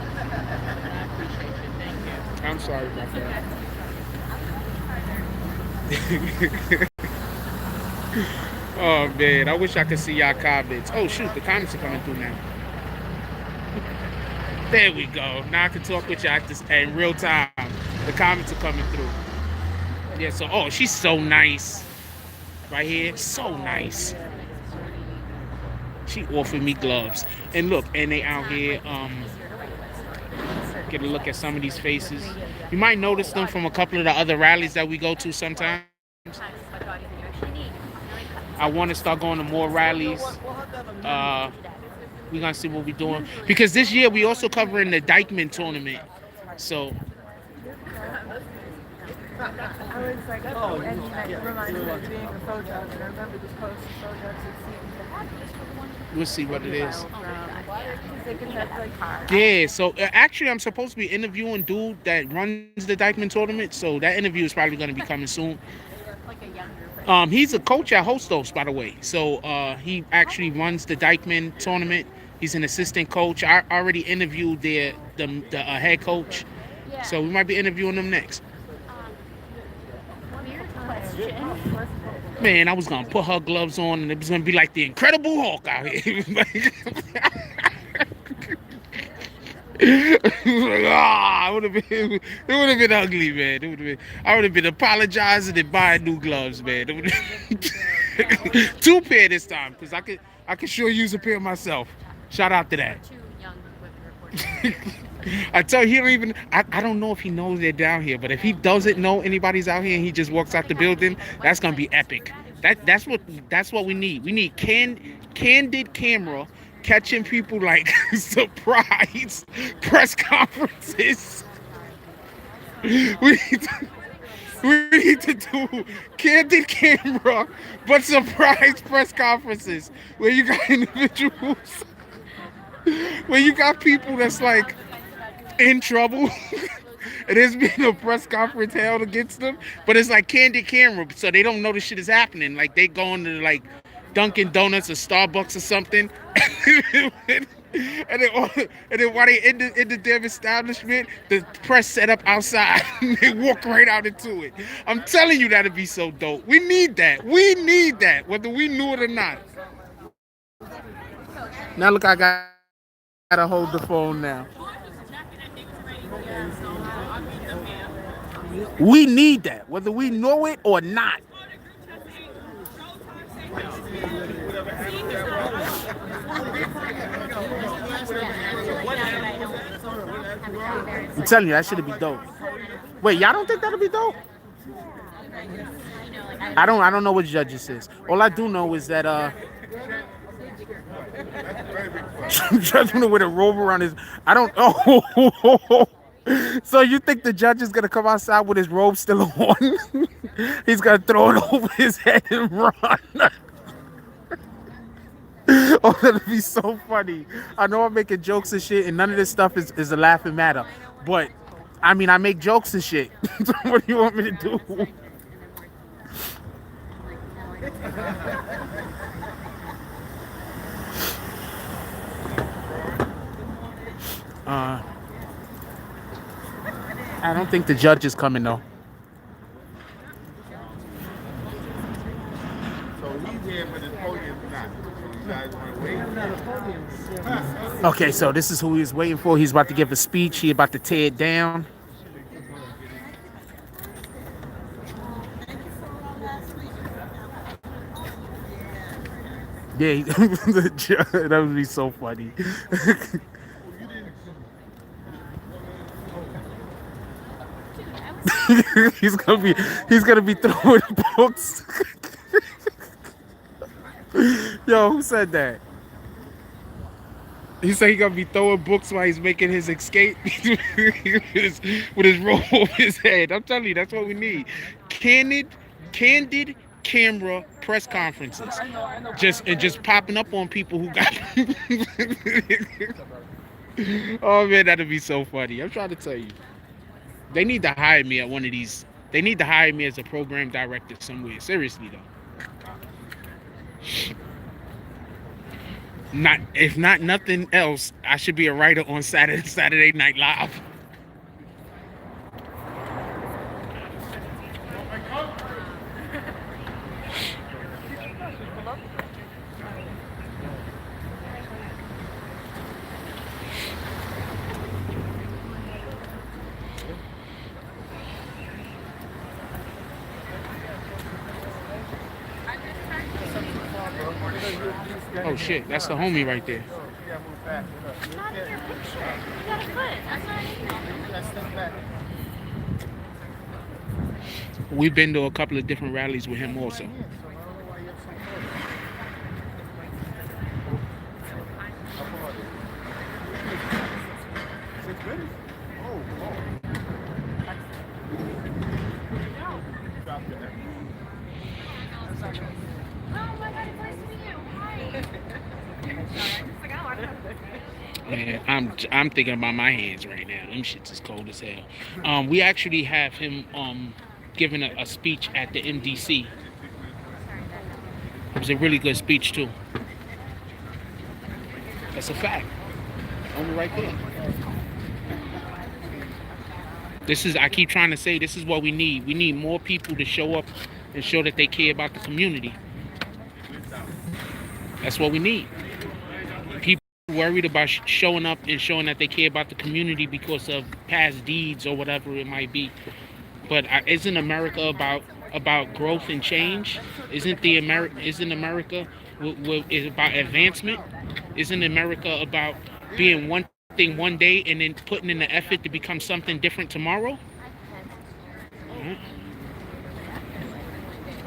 I'm sorry about that. Oh man, I wish I could see y'all comments. Oh shoot, the comments are coming through now. There we go. Now I can talk with y'all in real time. The comments are coming through. Yeah, so she's so nice. Right here, so nice. She offered me gloves. And look, and they out here get a look at some of these faces. You might notice them from a couple of the other rallies that we go to sometimes. I want to start going to more rallies. We're going to see what we're doing. Because this year we also covering the Dykeman tournament. So. I was like, oh, and that reminds me of being a photo judge. And I remember this post photo judge We'll see what it is. Yeah, so actually I'm supposed to be interviewing dude that runs the Dykeman tournament. So that interview is probably going to be coming soon. He's a coach at Hostos, by the way. So he actually runs the Dykeman tournament. He's an assistant coach. I already interviewed the head coach. So we might be interviewing them next. Man, I was going to put her gloves on and it was going to be like the Incredible Hulk out here. It would have been ugly, man. I would have been apologizing and buying new gloves, man. 2 pair this time, because I could sure use a pair myself. Shout out to that. I tell you, he don't even. I don't know if he knows they're down here, but if he doesn't know anybody's out here and he just walks out the building, that's gonna be epic. That's what we need. We need candid camera catching people like surprise press conferences. We need to, we need to do candid camera, but surprise press conferences where you got individuals, where you got people that's like in trouble. And there's been a press conference held against them, but it's like candid camera, so they don't know the shit is happening. Like they going to like Dunkin' Donuts or Starbucks or something, and then while they in the damn establishment, the press set up outside. They walk right out into it. I'm telling you, that'd be so dope. We need that. We need that, whether we knew it or not. Now look, I gotta hold the phone now. We need that, whether we know it or not. I'm telling you, that should be dope. Wait, y'all don't think that'll be dope? I don't know what judges is. All I do know is that judge with a robe around his. I don't. Oh. So you think the judge is gonna come outside with his robe still on? He's gonna throw it over his head and run. Oh, that'd be so funny. I know I'm making jokes and shit, and none of this stuff is a laughing matter. But I mean, I make jokes and shit. So what do you want me to do? I don't think the judge is coming though. So he's here, but his podium's not. So you guys want to wait? Okay, so this is who he's waiting for. He's about to give a speech. He's about to tear it down. Yeah, that would be so funny. he's gonna be throwing books. Yo, who said that? He said he gonna be throwing books while he's making his escape with his robe over his head. I'm telling you, that's what we need. Candid camera press conferences. Just popping up on people who got. Oh man, that'd be so funny. I'm trying to tell you. They need to hire me at one of these. They need to hire me as a program director somewhere. Seriously though. If not nothing else, I should be a writer on Saturday Night Live. Oh shit, that's the homie right there. Not in your picture. You got a foot. That's what I mean. We've been to a couple of different rallies with him also. Man, I'm thinking about my hands right now. Them shits is cold as hell. We actually have him giving a speech at the MDC. It was a really good speech too. That's a fact. Only right there. I keep trying to say, this is what we need. We need more people to show up and show that they care about the community. That's what we need. People worried about showing up and showing that they care about the community because of past deeds or whatever it might be. But isn't America about growth and change? Isn't America is about advancement? Isn't America about being one thing one day and then putting in the effort to become something different tomorrow?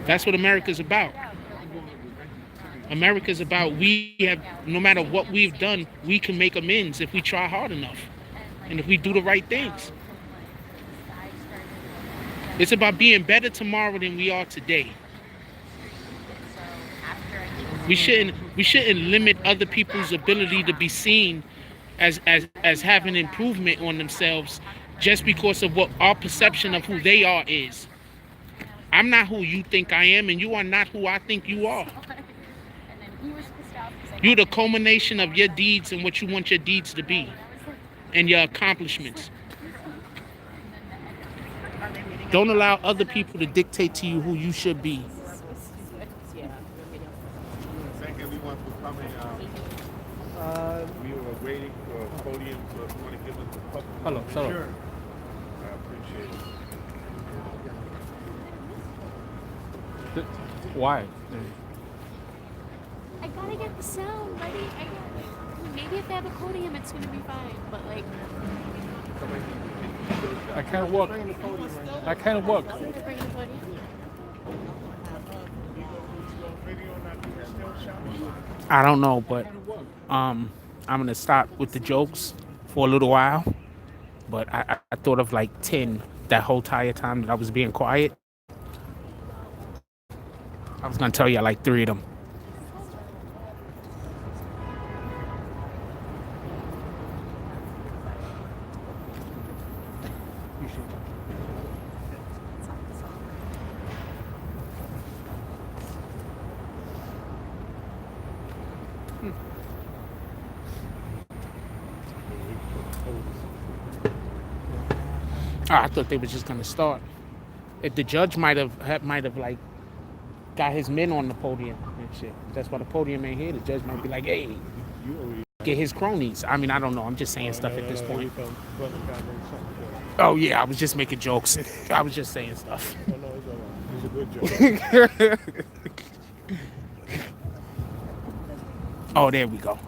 That's what America's about. America's about we have, no matter what we've done, we can make amends if we try hard enough and if we do the right things. It's about being better tomorrow than we are today. We shouldn't limit other people's ability to be seen as having improvement on themselves just because of what our perception of who they are is. I'm not who you think I am, and you are not who I think you are. You're the culmination of your deeds and what you want your deeds to be and your accomplishments. Don't allow other people to dictate to you who you should be. Thank everyone for coming. We were waiting for a podium, so if you want to give us a couple. Hello, hello. Sure. I appreciate it. Why? I gotta get the sound ready. Maybe if they have a podium, it's gonna be fine. But like, I can't walk. I can't walk. they're bringing the podium. I don't know, but I'm gonna stop with the jokes for a little while. But I thought of like 10 that whole entire time that I was being quiet. I was gonna tell you like 3 of them. I thought they were just gonna start. If the judge might have like got his men on the podium and shit. That's why the podium ain't here. The judge might be like, hey, get his cronies. I mean, I don't know. I'm just saying stuff at this point. Oh yeah, I was just making jokes. I was just saying stuff. He's a good joke. Oh, there we go.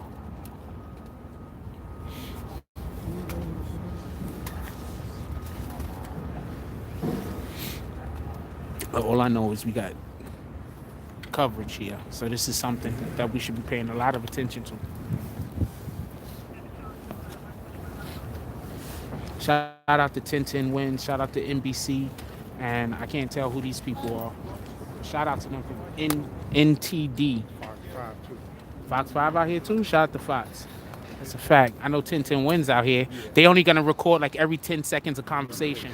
All I know is we got coverage here. So this is something that we should be paying a lot of attention to. Shout out to 1010 Wins. Shout out to NBC. And I can't tell who these people are. Shout out to them from NTD. Fox 5 out here too? Shout out to Fox. That's a fact. I know 1010 Wins out here. They only gonna record like every 10 seconds of conversation.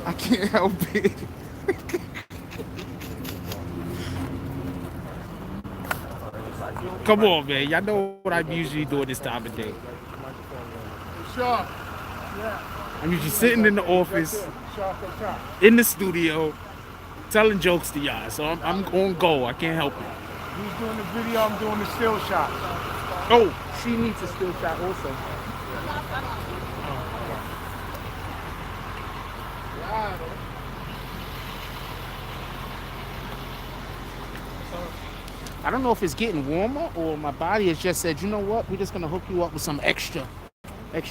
I can't help it. Come on, man. Y'all know what I'm usually doing this time of day. Sure. I'm usually sitting in the office, in the studio, telling jokes to y'all. So I'm on go. I can't help it. He's doing the video, I'm doing the still shots. Oh, she needs a still shot also. I don't know if it's getting warmer or my body has just said, you know what, we're just gonna hook you up with some extra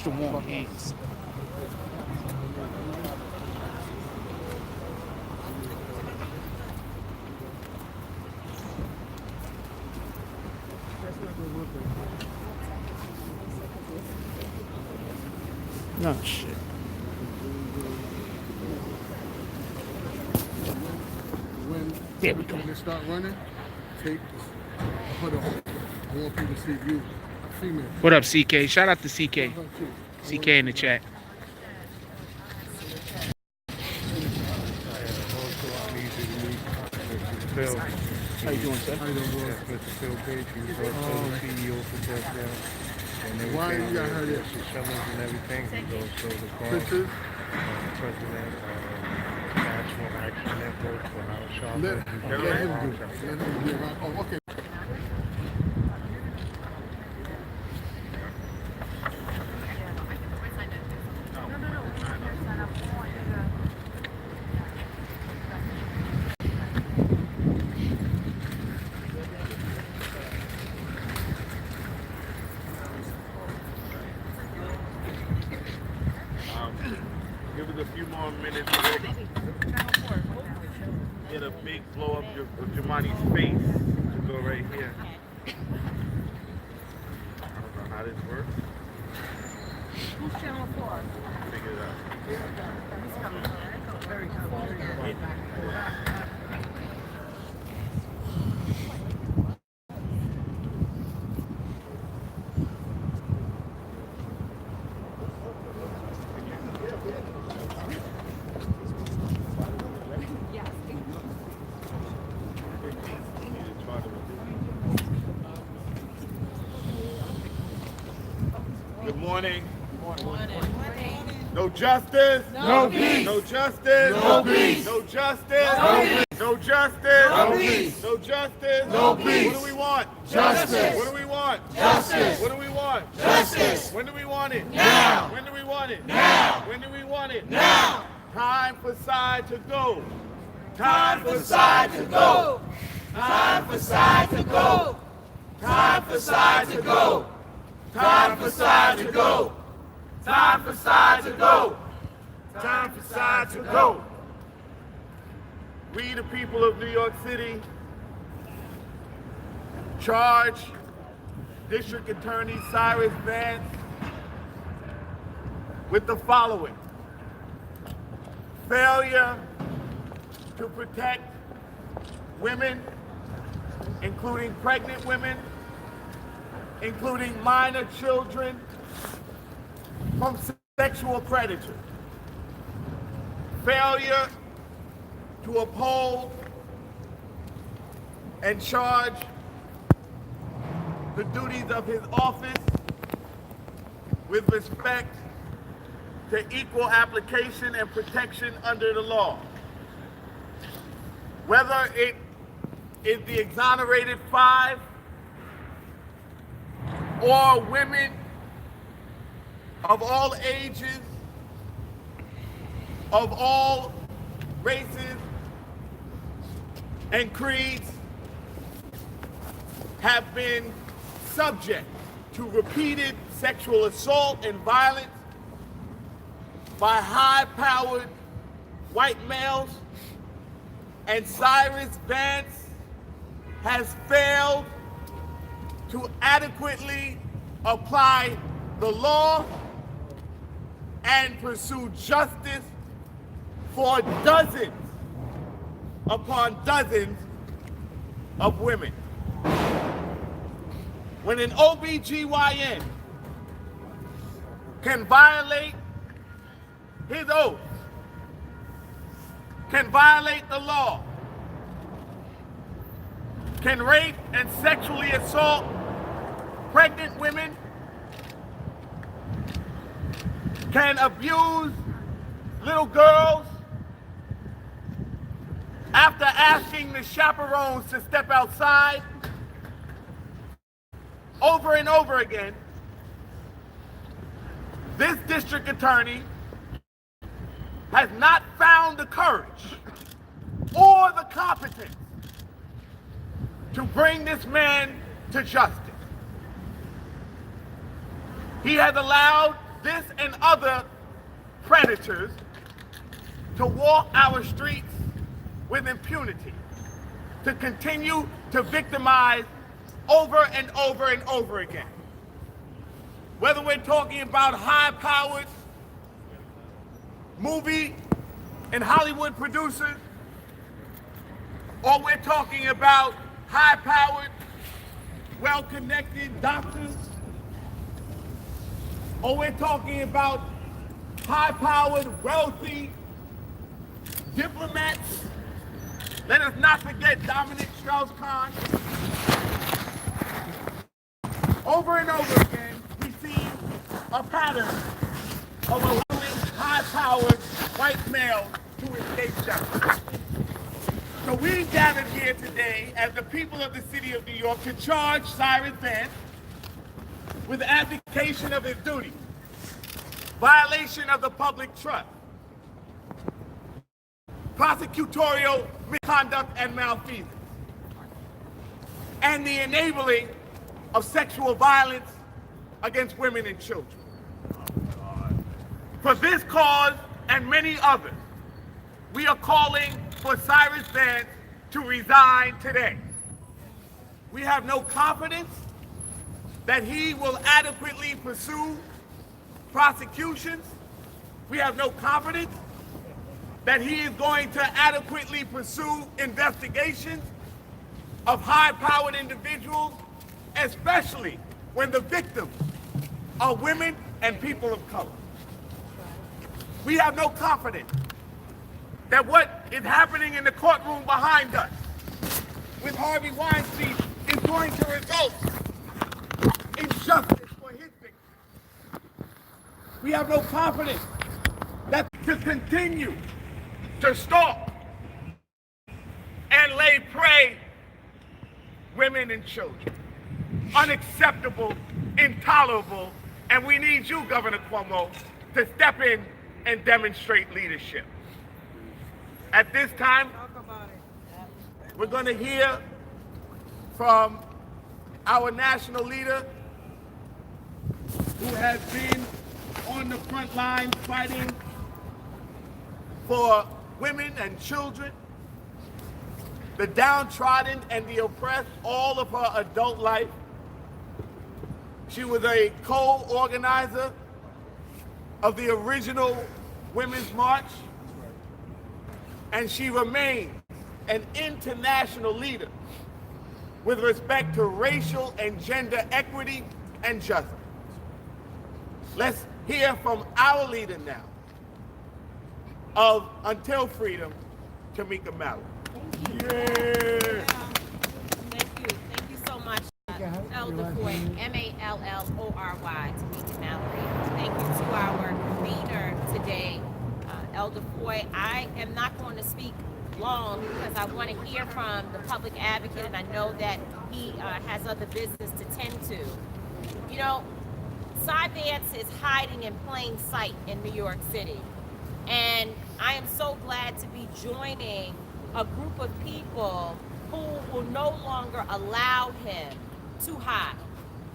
warm hands. No shit. There we go. When they start running, take this hood off. I want people to see you, female. What up, CK? Shout out to CK. CK in the chat. Phil. How you doing, sir? How you doing, bro? Mr. Phil Page, he's also the CEO for Just Now. And Why everything, you got her there? the shovels and everything. He's also the Pictures? president of National Action Network for House Shopper. Let him do it. Let him do it. Oh, okay. few more minutes. Get a big blow up of Jamani's face to go right here. I don't know how this works. Who's channel 4? Figure it out. He's coming. Very good. Good morning. No justice. No peace. No justice. No peace. No justice. No peace. No justice. No peace. No justice. No peace. What do we want? Justice. What do we want? Justice. What do we want? Justice. When do we want it? Now. When do we want it? Now. When do we want it? Now. Time for side to go. Time for side to go. Time for side to go. Time for side to go. Time for side to go. Time for side to go. Time for side to go. We, the people of New York City, charge District Attorney Cyrus Vance with the following: failure to protect women, including pregnant women, including minor children, from sexual predators. Failure to uphold and charge the duties of his office with respect to equal application and protection under the law. Whether it is the exonerated 5 or women of all ages, of all races and creeds, have been subject to repeated sexual assault and violence by high-powered white males, and Cyrus Vance has failed to adequately apply the law and pursue justice for dozens upon dozens of women. When an OBGYN can violate his oath, can violate the law, can rape and sexually assault pregnant women, can abuse little girls after asking the chaperones to step outside over and over again, this district attorney has not found the courage or the competence to bring this man to justice. He has allowed this and other predators to walk our streets with impunity, to continue to victimize over and over and over again. Whether we're talking about high-powered movie and Hollywood producers, or we're talking about high-powered, well-connected doctors, or we're talking about high-powered, wealthy diplomats. Let us not forget Dominic Strauss-Kahn. Over and over again, we see a pattern of allowing high-powered white males to escape justice. So we gathered here today as the people of the city of New York to charge Cyrus Vance with the abdication of his duty, violation of the public trust, prosecutorial misconduct and malfeasance, and the enabling of sexual violence against women and children. For this cause and many others, we are calling for Cyrus Vance to resign today. We have no confidence that he will adequately pursue prosecutions. We have no confidence that he is going to adequately pursue investigations of high-powered individuals, especially when the victims are women and people of color. We have no confidence that what is happening in the courtroom behind us with Harvey Weinstein is going to result in justice for his victims. We have no confidence that to continue to stalk and lay prey women and children. Unacceptable, intolerable, and we need you, Governor Cuomo, to step in and demonstrate leadership. At this time, we're going to hear from our national leader who has been on the front lines fighting for women and children, the downtrodden and the oppressed, all of her adult life. She was a co-organizer of the original Women's March, and she remains an international leader with respect to racial and gender equity and justice. Let's hear from our leader now of Until Freedom, Tamika Mallory. Thank you so much, Elder Foy, M-A-L-L-O-R-Y, Tamika Mallory. Thank you to our convener today, Elder Foy. I am not going to speak long because I want to hear from the public advocate, and I know that he has other business to tend to. You know, Cy Vance is hiding in plain sight in New York City, and I am so glad to be joining a group of people who will no longer allow him to hide.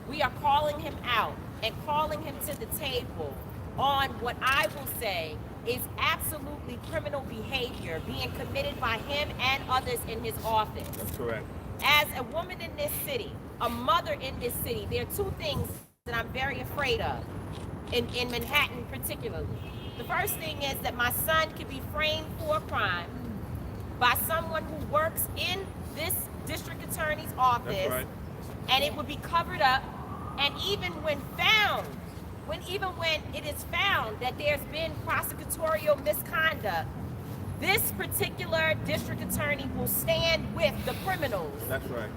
We are calling him out and calling him to the table on what I will say is absolutely criminal behavior being committed by him and others in his office. That's correct. As a woman in this city, a mother in this city, there are two things that I'm very afraid of in Manhattan particularly. The first thing is that my son could be framed for a crime by someone who works in this district attorney's office. That's right. And it would be covered up, and even when it is found that there's been prosecutorial misconduct, this particular district attorney will stand with the criminals. That's right.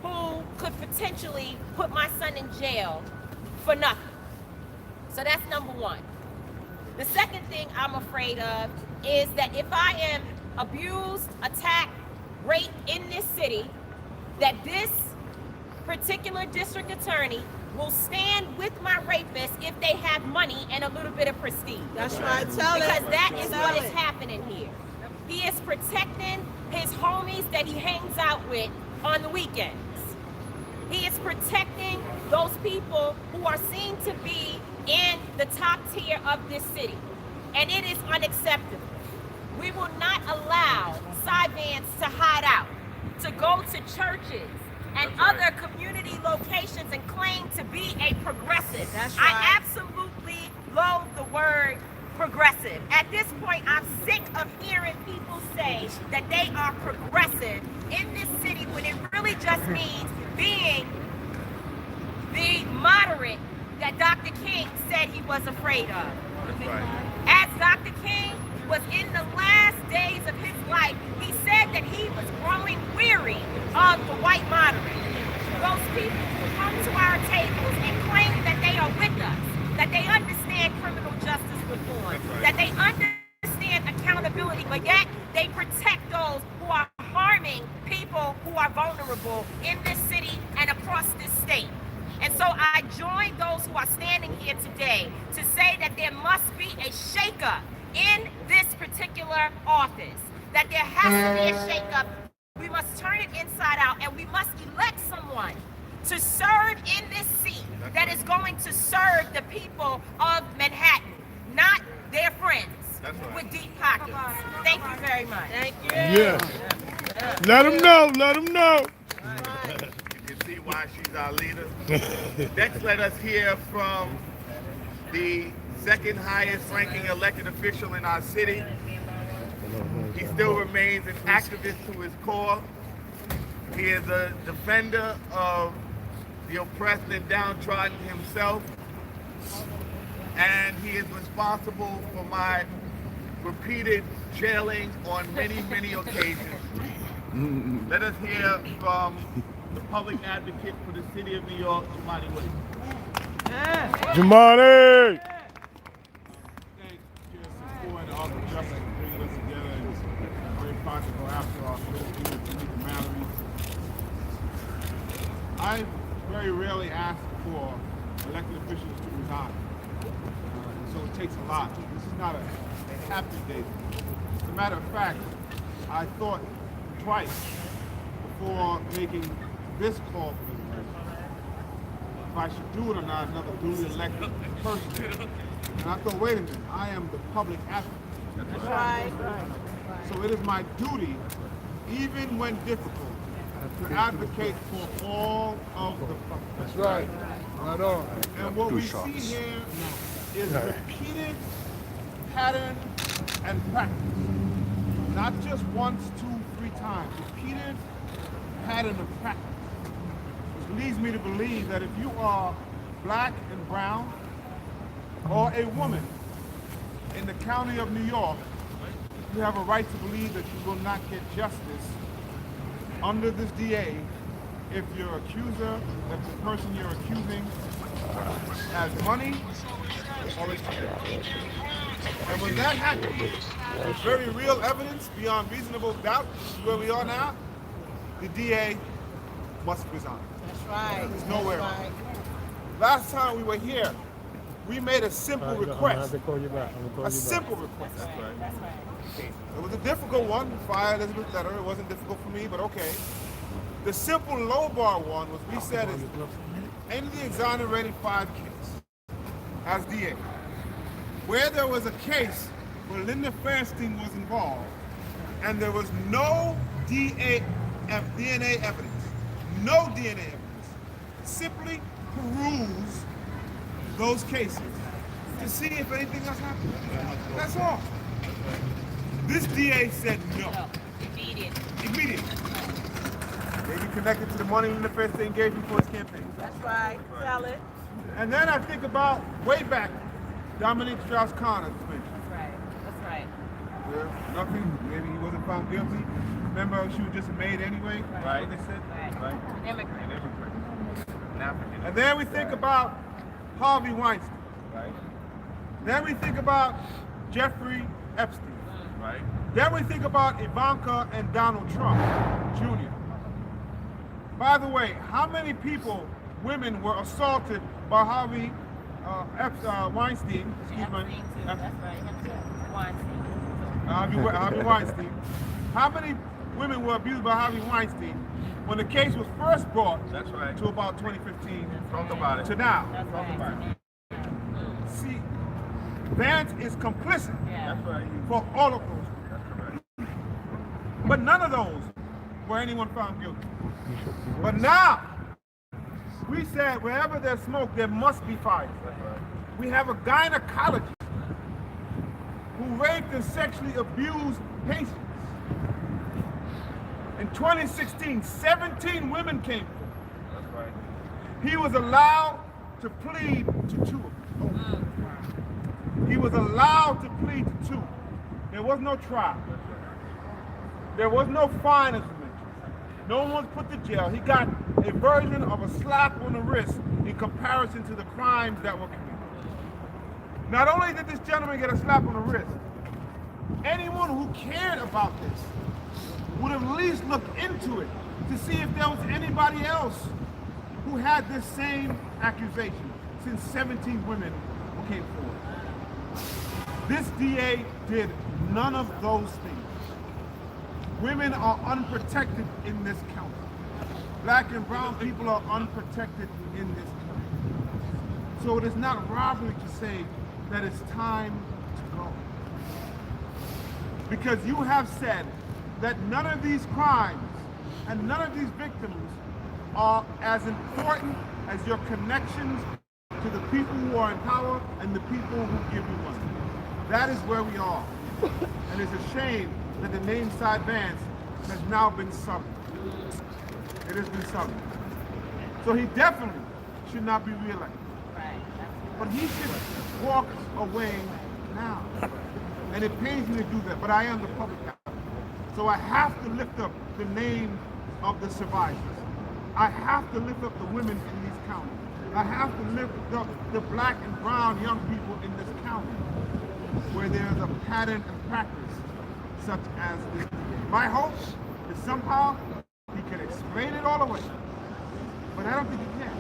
Who could potentially put my son in jail for nothing. So that's number one. The second thing I'm afraid of is that if I am abused, attacked, raped in this city, that this particular district attorney will stand with my rapist if they have money and a little bit of prestige. That's right. Tell it. Because that is what is happening here. He is protecting his homies that he hangs out with on the weekends. He is protecting those people who are seen to be in the top tier of this city. And it is unacceptable. We will not allow Cy Vance to hide out, to go to churches and other community locations and claim to be a progressive. That's right. I absolutely loathe the word progressive. At this point, I'm sick of hearing people say that they are progressive in this city when it really just means being the moderate that Dr. King said he was afraid of. That's right. As Dr. King was in the last days of his life, he said that he was growing weary of the white moderate. Those people who come to our tables and claim that they are with us, that they understand criminal justice reform, that they understand accountability, but yet they protect those who are harming people who are vulnerable in this city and across this state. And so I join those who are standing here today to say that there must be a shakeup in this particular office, that there has to be a shakeup. We must turn it inside out, and we must elect someone to serve in this seat that is going to serve the people of Manhattan, not their friends. with deep pockets. Thank you very much. Thank you. Yeah. Let them know. Let them know. You can see why she's our leader. Next, let us hear from the second highest ranking elected official in our city. He still remains an activist to his core. He is a defender of the oppressed and downtrodden himself. And he is responsible for my repeated jailing on many, many occasions. Let us hear from the public advocate for the city of New York, Jamani Williams. Jamani! Thank your support and all the justice for bringing us together and very proud to go after our Tamika Mallory. I very rarely ask for elected officials to resign. So it takes a lot. This is not a happy day. As a matter of fact, I thought twice before making this call for resignation, if I should do it or not, another duly elected person. And I thought, wait a minute, I am the public advocate. That's right. So it is my duty, even when difficult, to advocate for all of the public. That's right. Right on. And what we see here is repeated pattern and practice. Not just once, 2, 3 times. Repeated pattern of practice. Which leads me to believe that if you are black and brown or a woman in the county of New York, you have a right to believe that you will not get justice under this DA if your accuser, if the person you're accusing has money or is cheating. And when that happens, with very real evidence beyond reasonable doubt, where we are now, the DA must resign. That's right. There's nowhere. Last time we were here, we made a simple request. A simple request. That's right. It was a difficult one. Fire Elizabeth letter. It wasn't difficult for me, but okay. The simple low bar one was we said is in the exonerated 5 case as DA, where there was a case where Linda Fairstein was involved and there was no DNA evidence, no DNA evidence, simply peruse those cases to see if anything else happened. That's all. This DA said no. Immediately. Maybe connected to the money Linda Fairstein gave him for his campaign. That's right. Sell it. And then I think about way back, Dominique Strauss-Kahn as mentioned. That's right. That's right. Yeah, nothing. Maybe he wasn't found guilty. Remember, she was just a maid anyway. Right. What they said. Right. Immigrant. An African. And then we think about Harvey Weinstein. Right. Then we think about Jeffrey Epstein. Right. Then we think about Ivanka and Donald Trump Jr. By the way, how many people, women, were assaulted by Harvey Weinstein? Excuse me. That's right. Weinstein. Harvey Weinstein. How many women were abused by Harvey Weinstein when the case was first brought? That's right. To about 2015. Talk about it. To now. That's Talk right. about it. See, Vance is complicit Yeah. That's right. for all of those. That's correct. But none of those were anyone found guilty. But now, we said wherever there's smoke, there must be fire. That's right. We have a gynecologist who raped and sexually abused patients. In 2016, 17 women came forward. That's right. He was allowed to plead to 2 of them. He was allowed to plead to 2. There was no trial. There was no fine, as you mentioned. No one was put to jail. He got a version of a slap on the wrist in comparison to the crimes that were committed. Not only did this gentleman get a slap on the wrist, anyone who cared about this would have at least looked into it to see if there was anybody else who had this same accusation, since 17 women came forward. This DA did none of those things. Women are unprotected in this county. Black and brown people are unprotected in this county. So it is not robbery to say that it's time to go. because you have said that none of these crimes and none of these victims are as important as your connections to the people who are in power and the people who give you money. That is where we are. And it's a shame that the name Cy Vance has now been summoned. It has been summoned. So he definitely should not be reelected. But he should walk away now. And it pains me to do that, but I am the public advocate. So I have to lift up the name of the survivors. I have to lift up the women in these counties. I have to lift up the black and brown young people in this county where there's a pattern and practice such as this. My hope is somehow he can explain it all away. But I don't think he can.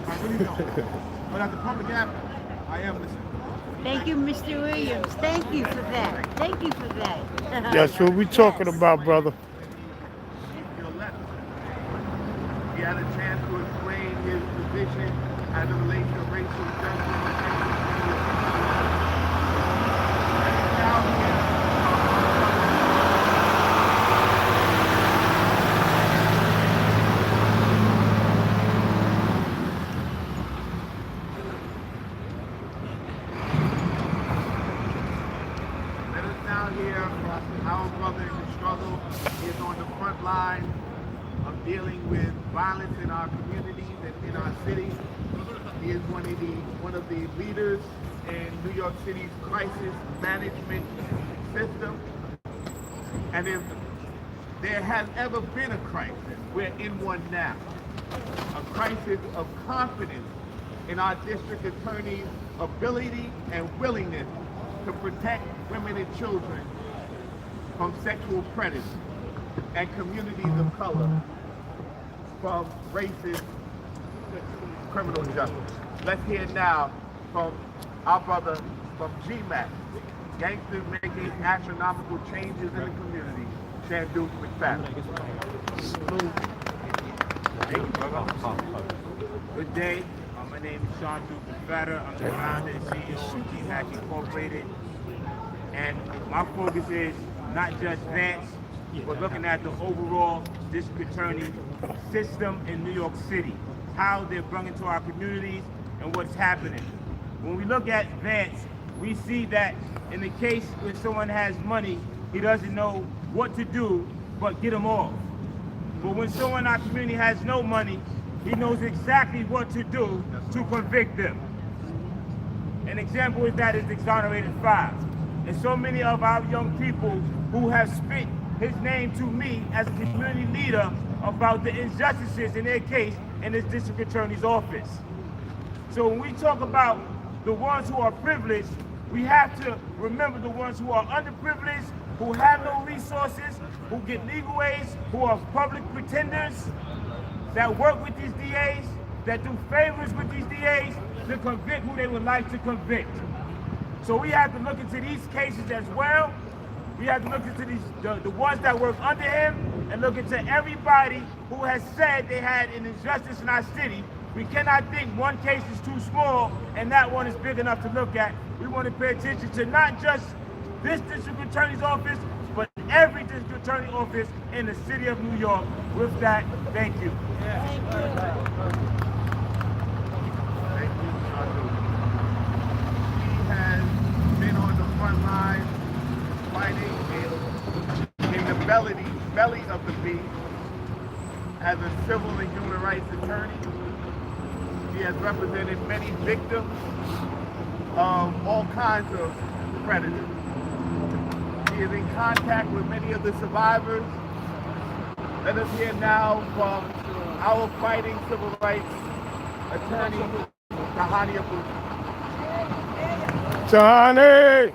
I really don't. But as a public advocate, I am listening. Thank you, Mr. Williams. Thank you for that. Thank you for that. That's what we're talking about, brother. He had a chance to explain his position as it relates to racial justice. Let us now hear our brother in the struggle. He is on the front line of dealing with violence in our communities and in our cities. He is one of the leaders in New York City's crisis management system. And if there has ever been a crisis, we're in one now. A crisis of confidence in our district attorney's ability and willingness to protect women and children from sexual predators and communities of color from racist criminal justice. Let's hear now from our brother from GMAC, Gangsters Making Astronomical Changes in the Community, Shandu McFadden. Thank you, brother. Good day. My name is Shandu McFadden. I'm the founder and CEO of GMAC Incorporated. And my focus is not just Vance, but looking at the overall district attorney system in New York City, how they're bringing to our communities and what's happening. When we look at Vance, we see that in the case when someone has money, he doesn't know what to do but get them off. But when someone in our community has no money, he knows exactly what to do to convict them. An example is that is exonerated 5. And so many of our young people who have spit his name to me as a community leader about the injustices in their case in this district attorney's office. So when we talk about the ones who are privileged, we have to remember the ones who are underprivileged, who have no resources, who get legal aids, who are public pretenders, that work with these DAs, that do favors with these DAs to convict who they would like to convict. So we have to look into these cases as well. We have to look into the ones that work under him and look into everybody who has said they had an injustice in our city. We cannot think one case is too small and that one is big enough to look at. We want to pay attention to not just this district attorney's office, but every district attorney office in the city of New York. With that, thank you. Thank you, Shandu. He has been on the front line fighting in the belly of the beast as a civil and human rights attorney. He has represented many victims of all kinds of predators. He is in contact with many of the survivors. Let us hear now from our fighting civil rights attorney, Tahani Abu. Tahani!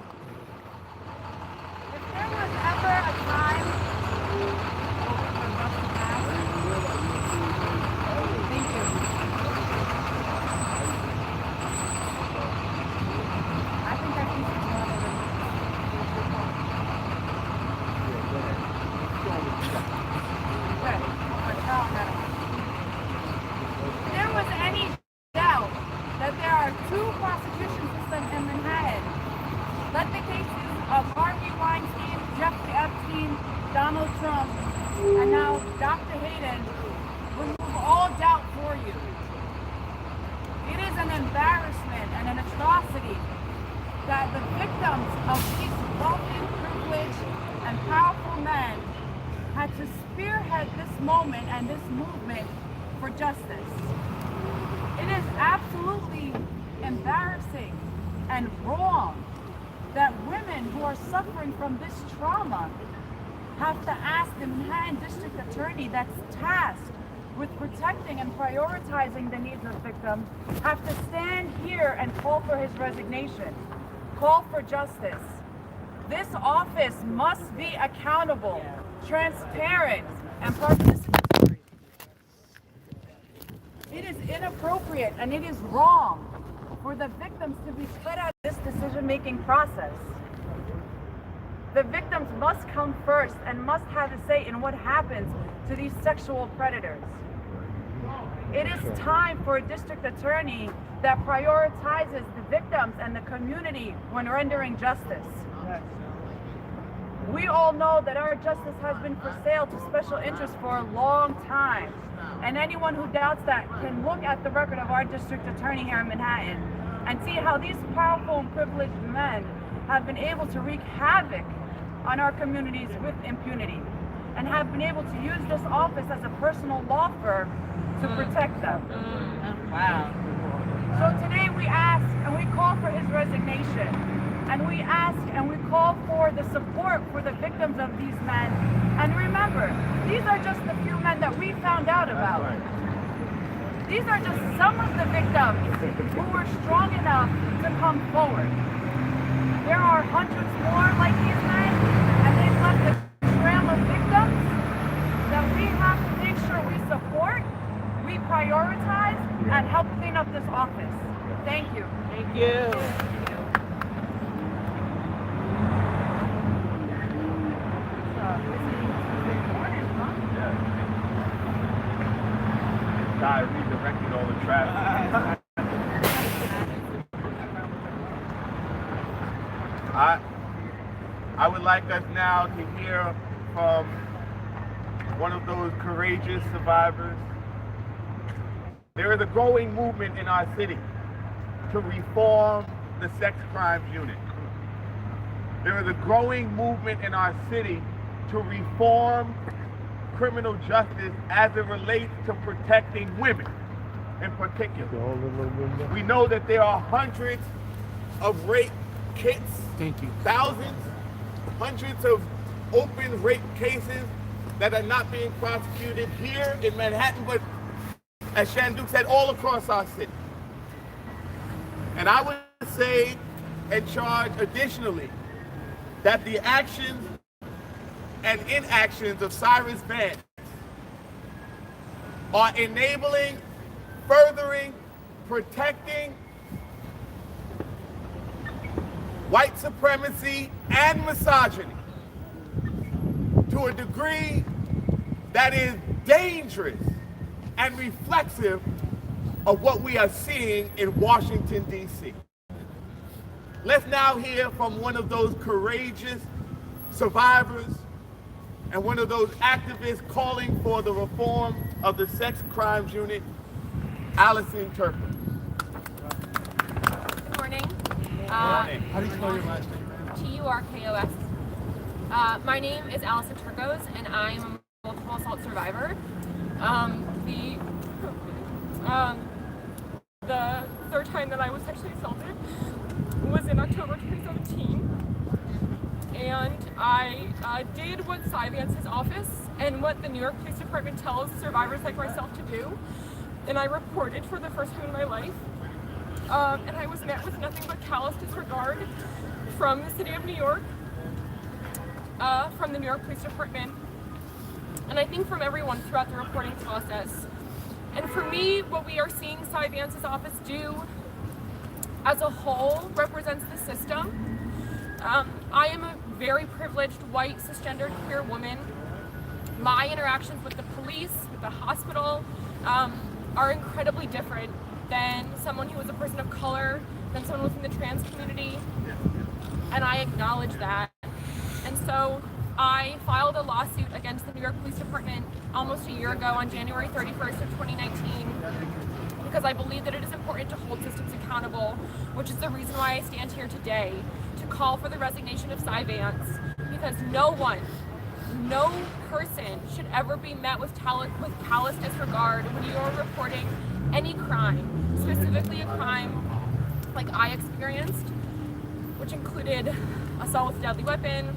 That there are 2 prosecution systems in Manhattan. Let Jeffrey Epstein, Donald Trump, and now Dr. Hayden remove all doubt for you. It is an embarrassment and an atrocity that the victims of these wealthy, privileged, and powerful men had to spearhead this moment and this movement for justice. It is absolutely embarrassing and wrong that women who are suffering from this trauma have to ask the Manhattan District Attorney that's tasked with protecting and prioritizing the needs of victims, have to stand here and call for his resignation, call for justice. This office must be accountable, transparent, and participatory. It is inappropriate and it is wrong for the victims to be split out of this decision-making process. The victims must come first and must have a say in what happens to these sexual predators. It is time for a district attorney that prioritizes the victims and the community when rendering justice. We all know that our justice has been for sale to special interests for a long time. And anyone who doubts that can look at the record of our district attorney here in Manhattan and see how these powerful and privileged men have been able to wreak havoc on our communities with impunity and have been able to use this office as a personal law firm to protect them. Wow. So today we ask and we call for his resignation, and we ask and we call for the support for the victims of these men. And remember, these are just the few men that we found out about. These are just some of the victims who were strong enough to come forward. There are hundreds more like these men, and they've left a trail of victims that we have to make sure we support, we prioritize, and help clean up this office. Thank you. Thank you. Guy redirecting all the traffic. I would like us now to hear from one of those courageous survivors. There is a growing movement in our city to reform the sex crimes unit. There is a growing movement in our city to reform criminal justice as it relates to protecting women in particular. We know that there are hundreds of rape kits, thousands, hundreds of open rape cases that are not being prosecuted here in Manhattan, but as Shandu said, all across our city. And I would say and charge additionally that the actions and inactions of Cyrus Vance are enabling, furthering, protecting white supremacy and misogyny to a degree that is dangerous and reflexive of what we are seeing in Washington, D.C. Let's now hear from one of those courageous survivors and one of those activists calling for the reform of the sex crimes unit, Allison Turco. Good morning. How do you spell your last name? Turkos. My name is Allison Turkos, and I'm a multiple assault survivor. The third time that I was sexually assaulted was in October 2017, and I did what Cy Vance's office and what the New York Police Department tells survivors like myself to do, and I reported for the first time in my life, and I was met with nothing but callous disregard from the city of New York, from the New York Police Department, and I think from everyone throughout the reporting process. And for me, what we are seeing Cy Vance's office do as a whole represents the system. I am a very privileged white cisgendered queer woman. My interactions with the police, with the hospital, are incredibly different than someone who is a person of color, than someone within the trans community, and I acknowledge that. And so I filed a lawsuit against the New York Police Department almost a year ago on January 31st of 2019 because I believe that it is important to hold systems accountable, which is the reason why I stand here today to call for the resignation of Cy Beatz, because no person should ever be met with callous disregard when you are reporting any crime, specifically a crime like I experienced, which included assault with a deadly weapon.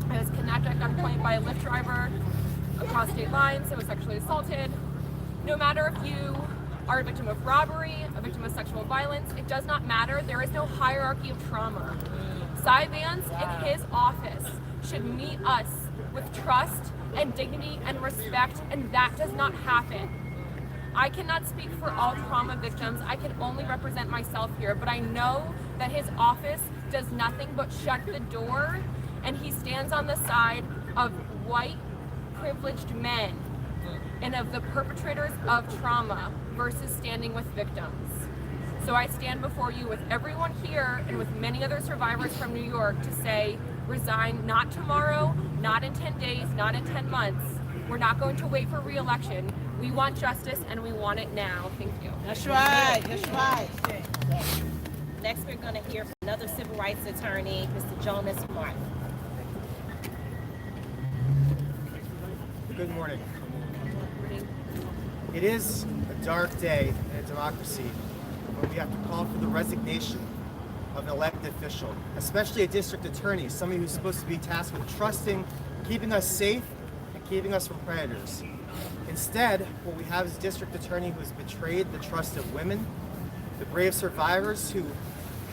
I was kidnapped at gunpoint by a Lyft driver across state lines. I was sexually assaulted. No matter if you are a victim of robbery, a victim of sexual violence, it does not matter. There is no hierarchy of trauma. Cy Beatz in his office should meet us with trust and dignity and respect, and that does not happen. I cannot speak for all trauma victims. I can only represent myself here, but I know that his office does nothing but shut the door, and he stands on the side of white privileged men and of the perpetrators of trauma versus standing with victims. So I stand before you with everyone here and with many other survivors from New York to say, resign, not tomorrow, not in 10 days, not in 10 months. We're not going to wait for re-election. We want justice and we want it now. Thank you. That's right, that's right. Next we're going to hear from another civil rights attorney, Mr. Jonas Martin. Good morning. It is a dark day in a democracy when we have to call for the resignation of an elected official, especially a district attorney, somebody who's supposed to be tasked with trusting, keeping us safe, and keeping us from predators. Instead, what we have is a district attorney who has betrayed the trust of women, the brave survivors who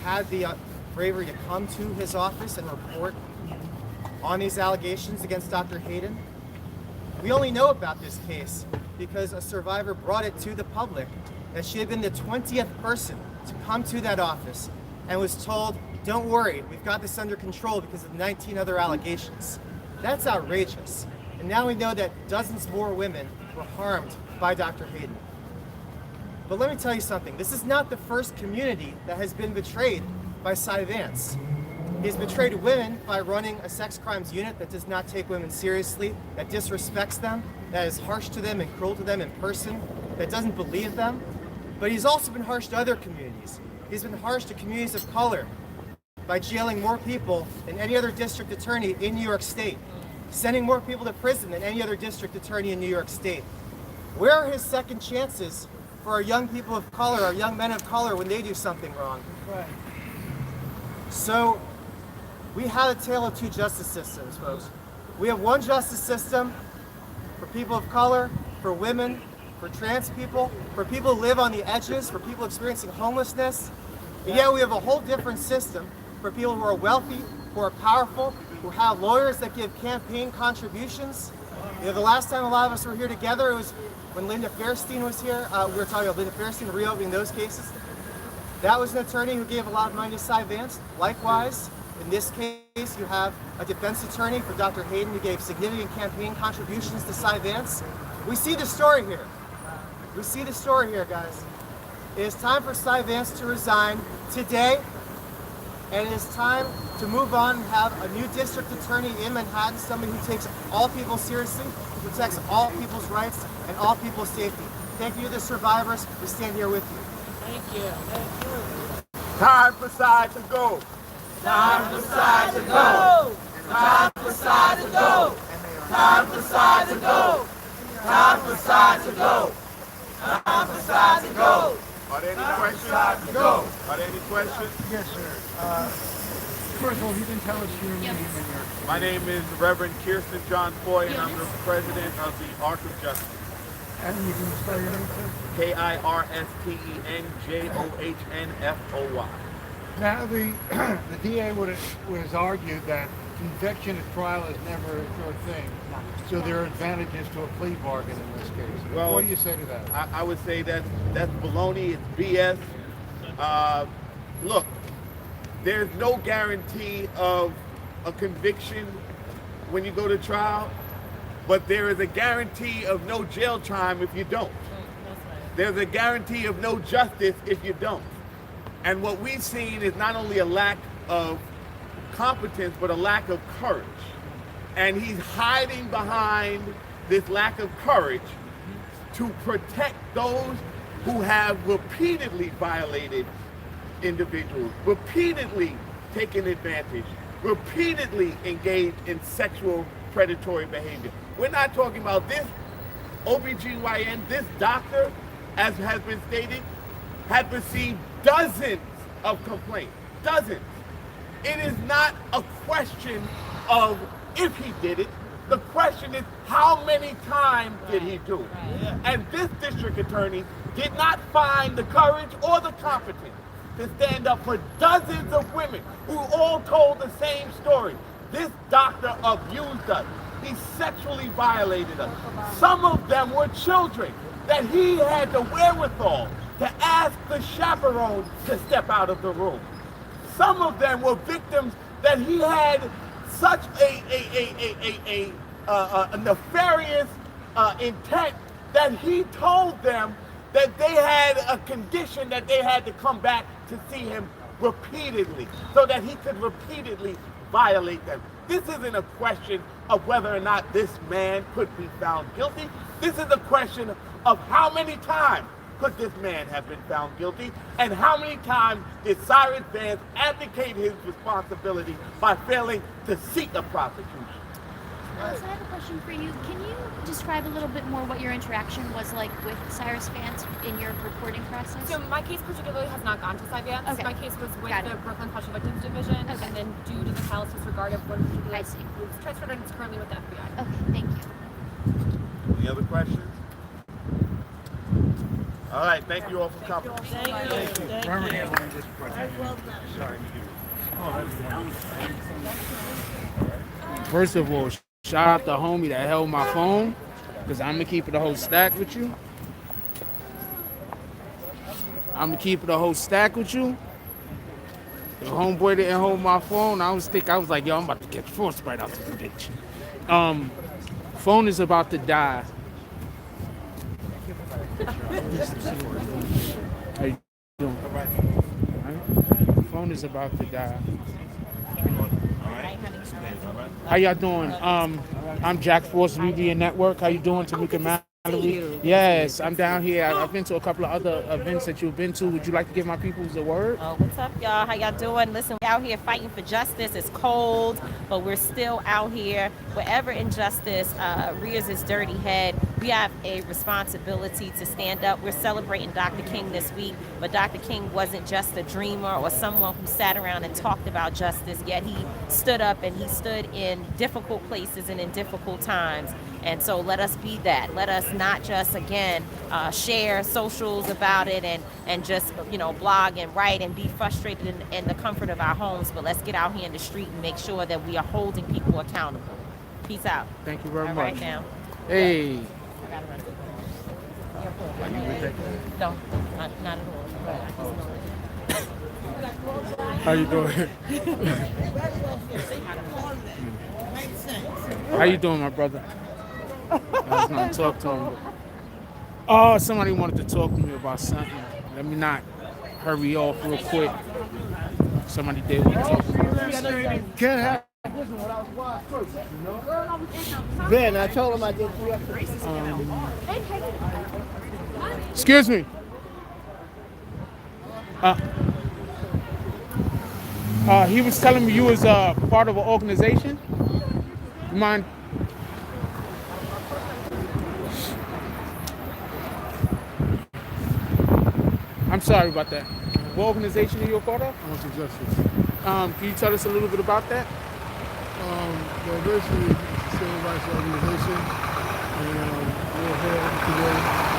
had the bravery to come to his office and report on these allegations against Dr. Hayden. We only know about this case because a survivor brought it to the public that she had been the 20th person to come to that office and was told, don't worry, we've got this under control because of 19 other allegations. That's outrageous. And now we know that dozens more women were harmed by Dr. Hayden. But let me tell you something, this is not the first community that has been betrayed by Cy Beatz. He's betrayed women by running a sex crimes unit that does not take women seriously, that disrespects them, that is harsh to them and cruel to them in person, that doesn't believe them. But he's also been harsh to other communities. He's been harsh to communities of color by jailing more people than any other district attorney in New York State, sending more people to prison than any other district attorney in New York State. Where are his second chances for our young people of color, our young men of color, when they do something wrong? Right. So we have a tale of two justice systems, folks. We have one justice system for people of color, for women, for trans people, for people who live on the edges, for people experiencing homelessness. And yet we have a whole different system for people who are wealthy, who are powerful, who have lawyers that give campaign contributions. You know, the last time a lot of us were here together, it was when Linda Fairstein was here. We were talking about Linda Fairstein reopening those cases. That was an attorney who gave a lot of money to Cy Beatz. Likewise, in this case, you have a defense attorney for Dr. Hayden who gave significant campaign contributions to Cy Beatz. We see the story here. We see the story here, guys. It is time for Cy Beatz to resign today, and it is time to move on and have a new district attorney in Manhattan, somebody who takes all people seriously, who protects all people's rights and all people's safety. Thank you to the survivors. We stand here with you. Thank you. Thank you. Time for Cy to go. Time for Cy to go. Time for Cy to go. Time for Cy to go. Time for Cy to go. Time for Cy to go. Are there any questions? Are there any questions? Yes, sir. First of all, you can tell us your name and your... My name is Reverend Kirsten John Foy, and I'm the president of the Arc of Justice. And you can spell your name, sir? KIRSTENJOHNFOY. Now, the DA was argued that conviction at trial is never a sure thing. So there are advantages to a plea bargain in this case. Well, what do you say to that? I would say that's baloney. It's BS. Look, there's no guarantee of a conviction when you go to trial, but there is a guarantee of no jail time if you don't. There's a guarantee of no justice if you don't. And what we've seen is not only a lack of competence, but a lack of courage. And he's hiding behind this lack of courage to protect those who have repeatedly violated individuals, repeatedly taken advantage, repeatedly engaged in sexual predatory behavior. We're not talking about this OBGYN, this doctor, as has been stated, had received dozens of complaints, dozens. It is not a question of if he did it. The question is, how many times did he do it? And this district attorney did not find the courage or the competence to stand up for dozens of women who all told the same story. This doctor abused us. He sexually violated us. Some of them were children that he had the wherewithal to ask the chaperone to step out of the room. Some of them were victims that he had such a nefarious intent that he told them that they had a condition that they had to come back to see him repeatedly so that he could repeatedly violate them. This isn't a question of whether or not this man could be found guilty. This is a question of how many times could this man have been found guilty, and how many times did Cyrus Vance abdicate his responsibility by failing to seek a prosecution? So I have a question for you. Can you describe a little bit more what your interaction was like with Cyrus Vance in your reporting process? So my case particularly has not gone to Vance. Okay. My case was with the Brooklyn Special Victims Division, and then due to the callous disregard of one particular I see. group, transferred and it's currently with the FBI. Okay, thank you. Any other questions? All right, thank you all for coming. First of all, shout out the homie that held my phone, because I'm going to keep it a whole stack with you. I'm going to keep it a whole stack with you. The homeboy didn't hold my phone. I was like, yo, I'm about to catch frostbite out this bitch. Phone is about to die. How you doing? Right? Phone is about to die. How y'all doing? I'm Jack Force, BBNNETWORK. How you doing, Tamika Mallory? Yes, I'm down here. I've been to a couple of other events that you've been to. Would you like to give my peoples a word? Oh, what's up, y'all? How y'all doing? Listen, we're out here fighting for justice. It's cold, but we're still out here. Wherever injustice rears its dirty head, we have a responsibility to stand up. We're celebrating Dr. King this week, but Dr. King wasn't just a dreamer or someone who sat around and talked about justice, yet he stood up and he stood in difficult places and in difficult times. And so let us be that. Let us not just, again, share socials about it and just, blog and write and be frustrated in the comfort of our homes, but let's get out here in the street and make sure that we are holding people accountable. Peace out. Thank you very much. All right now. Hey. No, not at all. How you doing? How you doing, my brother? I was gonna talk to him. Oh, somebody wanted to talk to me about something. Let me not hurry off real quick. Somebody did want to talk to me. Can't have. Ben, I told him I did 3 episodes. Excuse me. He was telling me you was part of an organization. You mind? I'm sorry about that. What organization are you a part of? Council Justice. Can you tell us a little bit about that? Well, basically, it's a civil rights organization, and we're here today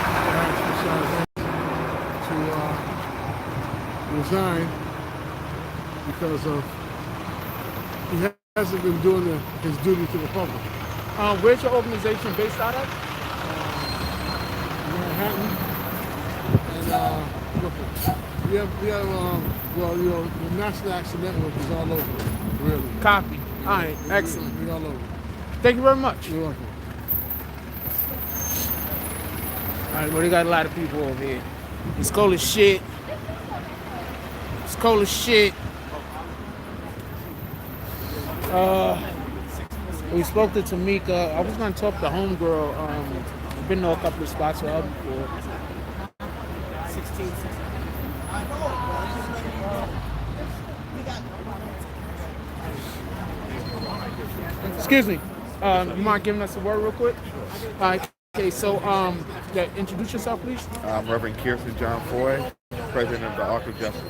to ask for Cyrus to resign because of he hasn't been doing his duty to the public. Where's your organization based out of? Manhattan and Brooklyn. We have the National Action Network is all over, really. Copy. All right, excellent. We're all over. Thank you very much. You're welcome. All right, well, they got a lot of people over here. It's cold as shit. It's cold as shit. We spoke to Tamika. I was gonna talk to homegirl. Been to a couple of spots with her before. 16. Excuse me. You mind giving us a word real quick? All right. Okay. So, yeah, introduce yourself, please. Reverend Kirsten John Foy, President of the Ark of Justice.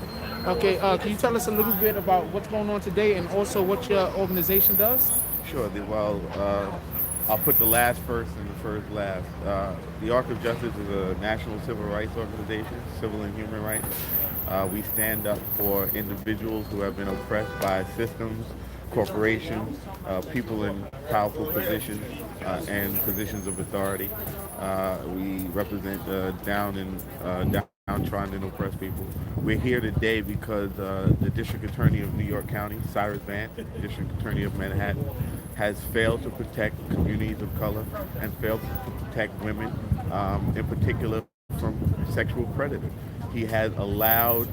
Okay. Can you tell us a little bit about what's going on today and also what your organization does? Sure. I'll put the last first and the first last. The Ark of Justice is a national civil rights organization, civil and human rights. We stand up for individuals who have been oppressed by systems, corporations, people in powerful positions and positions of authority. We represent downtrodden and oppressed people. We're here today because the District Attorney of New York County, Cyrus Vance, District Attorney of Manhattan, has failed to protect communities of color and failed to protect women, in particular, from sexual predators. He has allowed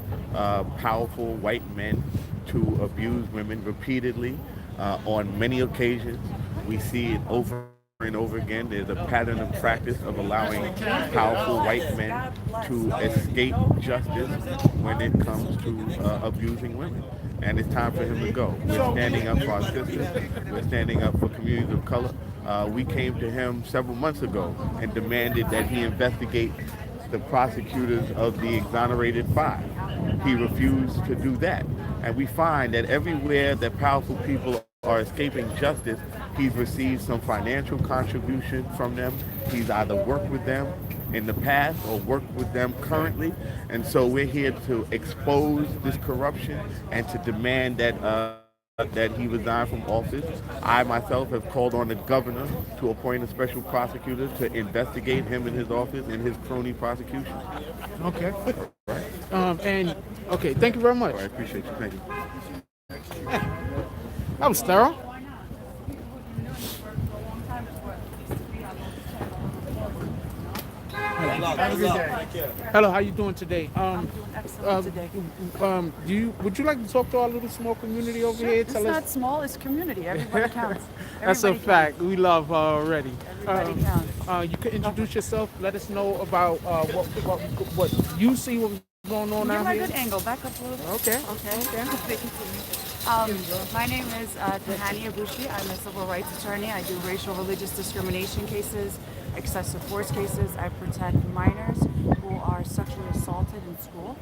powerful white men to abuse women repeatedly on many occasions. We see it over and over again. There's a pattern of practice of allowing powerful white men to escape justice when it comes to abusing women. And it's time for him to go. We're standing up for our sisters. We're standing up for communities of color. We came to him several months ago and demanded that he investigate the prosecutors of the exonerated 5. He refused to do that. And we find that everywhere that powerful people are escaping justice, he's received some financial contribution from them. He's either worked with them in the past or worked with them currently. And so we're here to expose this corruption and to demand that he resign from office. I myself have called on the governor to appoint a special prosecutor to investigate him in his office and his crony prosecution. Okay. Right. Okay, thank you very much. I appreciate you. Thank you. That was thorough. Hello, how you doing today? Excellent today. Would you like to talk to our little small community over here? It's not small, it's community. Everybody counts. That's a fact. We love her already. Everybody counts. You could introduce yourself. Let us know about what you see what's going on out Give here. a good angle. Back up a little bit. Okay. My name is Tahani Abushi. I'm a civil rights attorney. I do racial religious discrimination cases, excessive force cases. I protect minors who are sexually assaulted in school.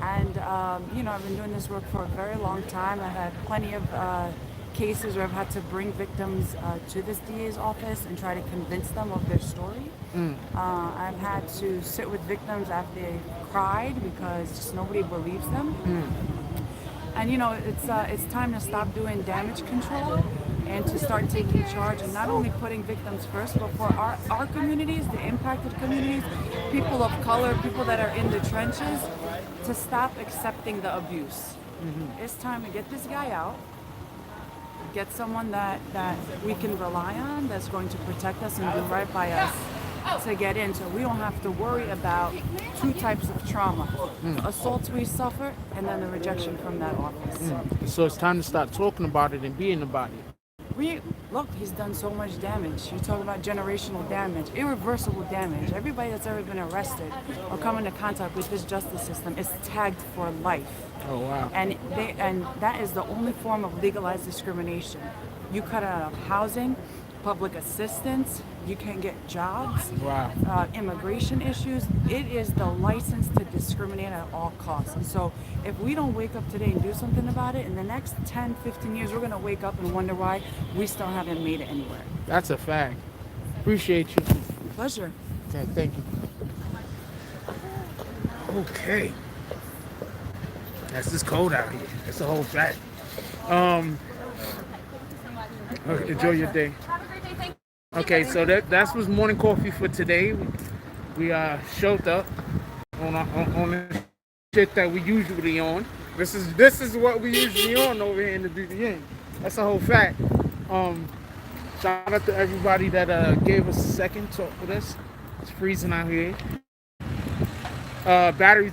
And, I've been doing this work for a very long time. I've had plenty of cases where I've had to bring victims to this DA's office and try to convince them of their story. I've had to sit with victims after they cried because just nobody believes them. And it's time to stop doing damage control and to start taking charge and not only putting victims first, but for our communities, the impacted communities, people of color, people that are in the trenches, to stop accepting the abuse. It's time to get this guy out, get someone that we can rely on, that's going to protect us and do right by us, to get in, so we don't have to worry about 2 types of trauma. Assaults we suffer, and then the rejection from that office. So it's time to start talking about it and being about it. Look, he's done so much damage. You talk about generational damage, irreversible damage. Everybody that's ever been arrested or come into contact with this justice system is tagged for life. Oh, wow. And that is the only form of legalized discrimination. You cut out of housing, public assistance, you can't get jobs, immigration issues. It is the license to discriminate at all costs. And so if we don't wake up today and do something about it, in the next 10, 15 years, we're going to wake up and wonder why we still haven't made it anywhere. That's a fact. Appreciate you. Pleasure. Okay, thank you. Okay. That's just cold out here. It's a whole fact. Enjoy your day. Okay, so that's was morning coffee for today. We showed up on the shit that we usually on. This is what we usually on over here in the BBN. That's a whole fact. Shout out to everybody that gave us a second to talk with us. It's freezing out here. Batteries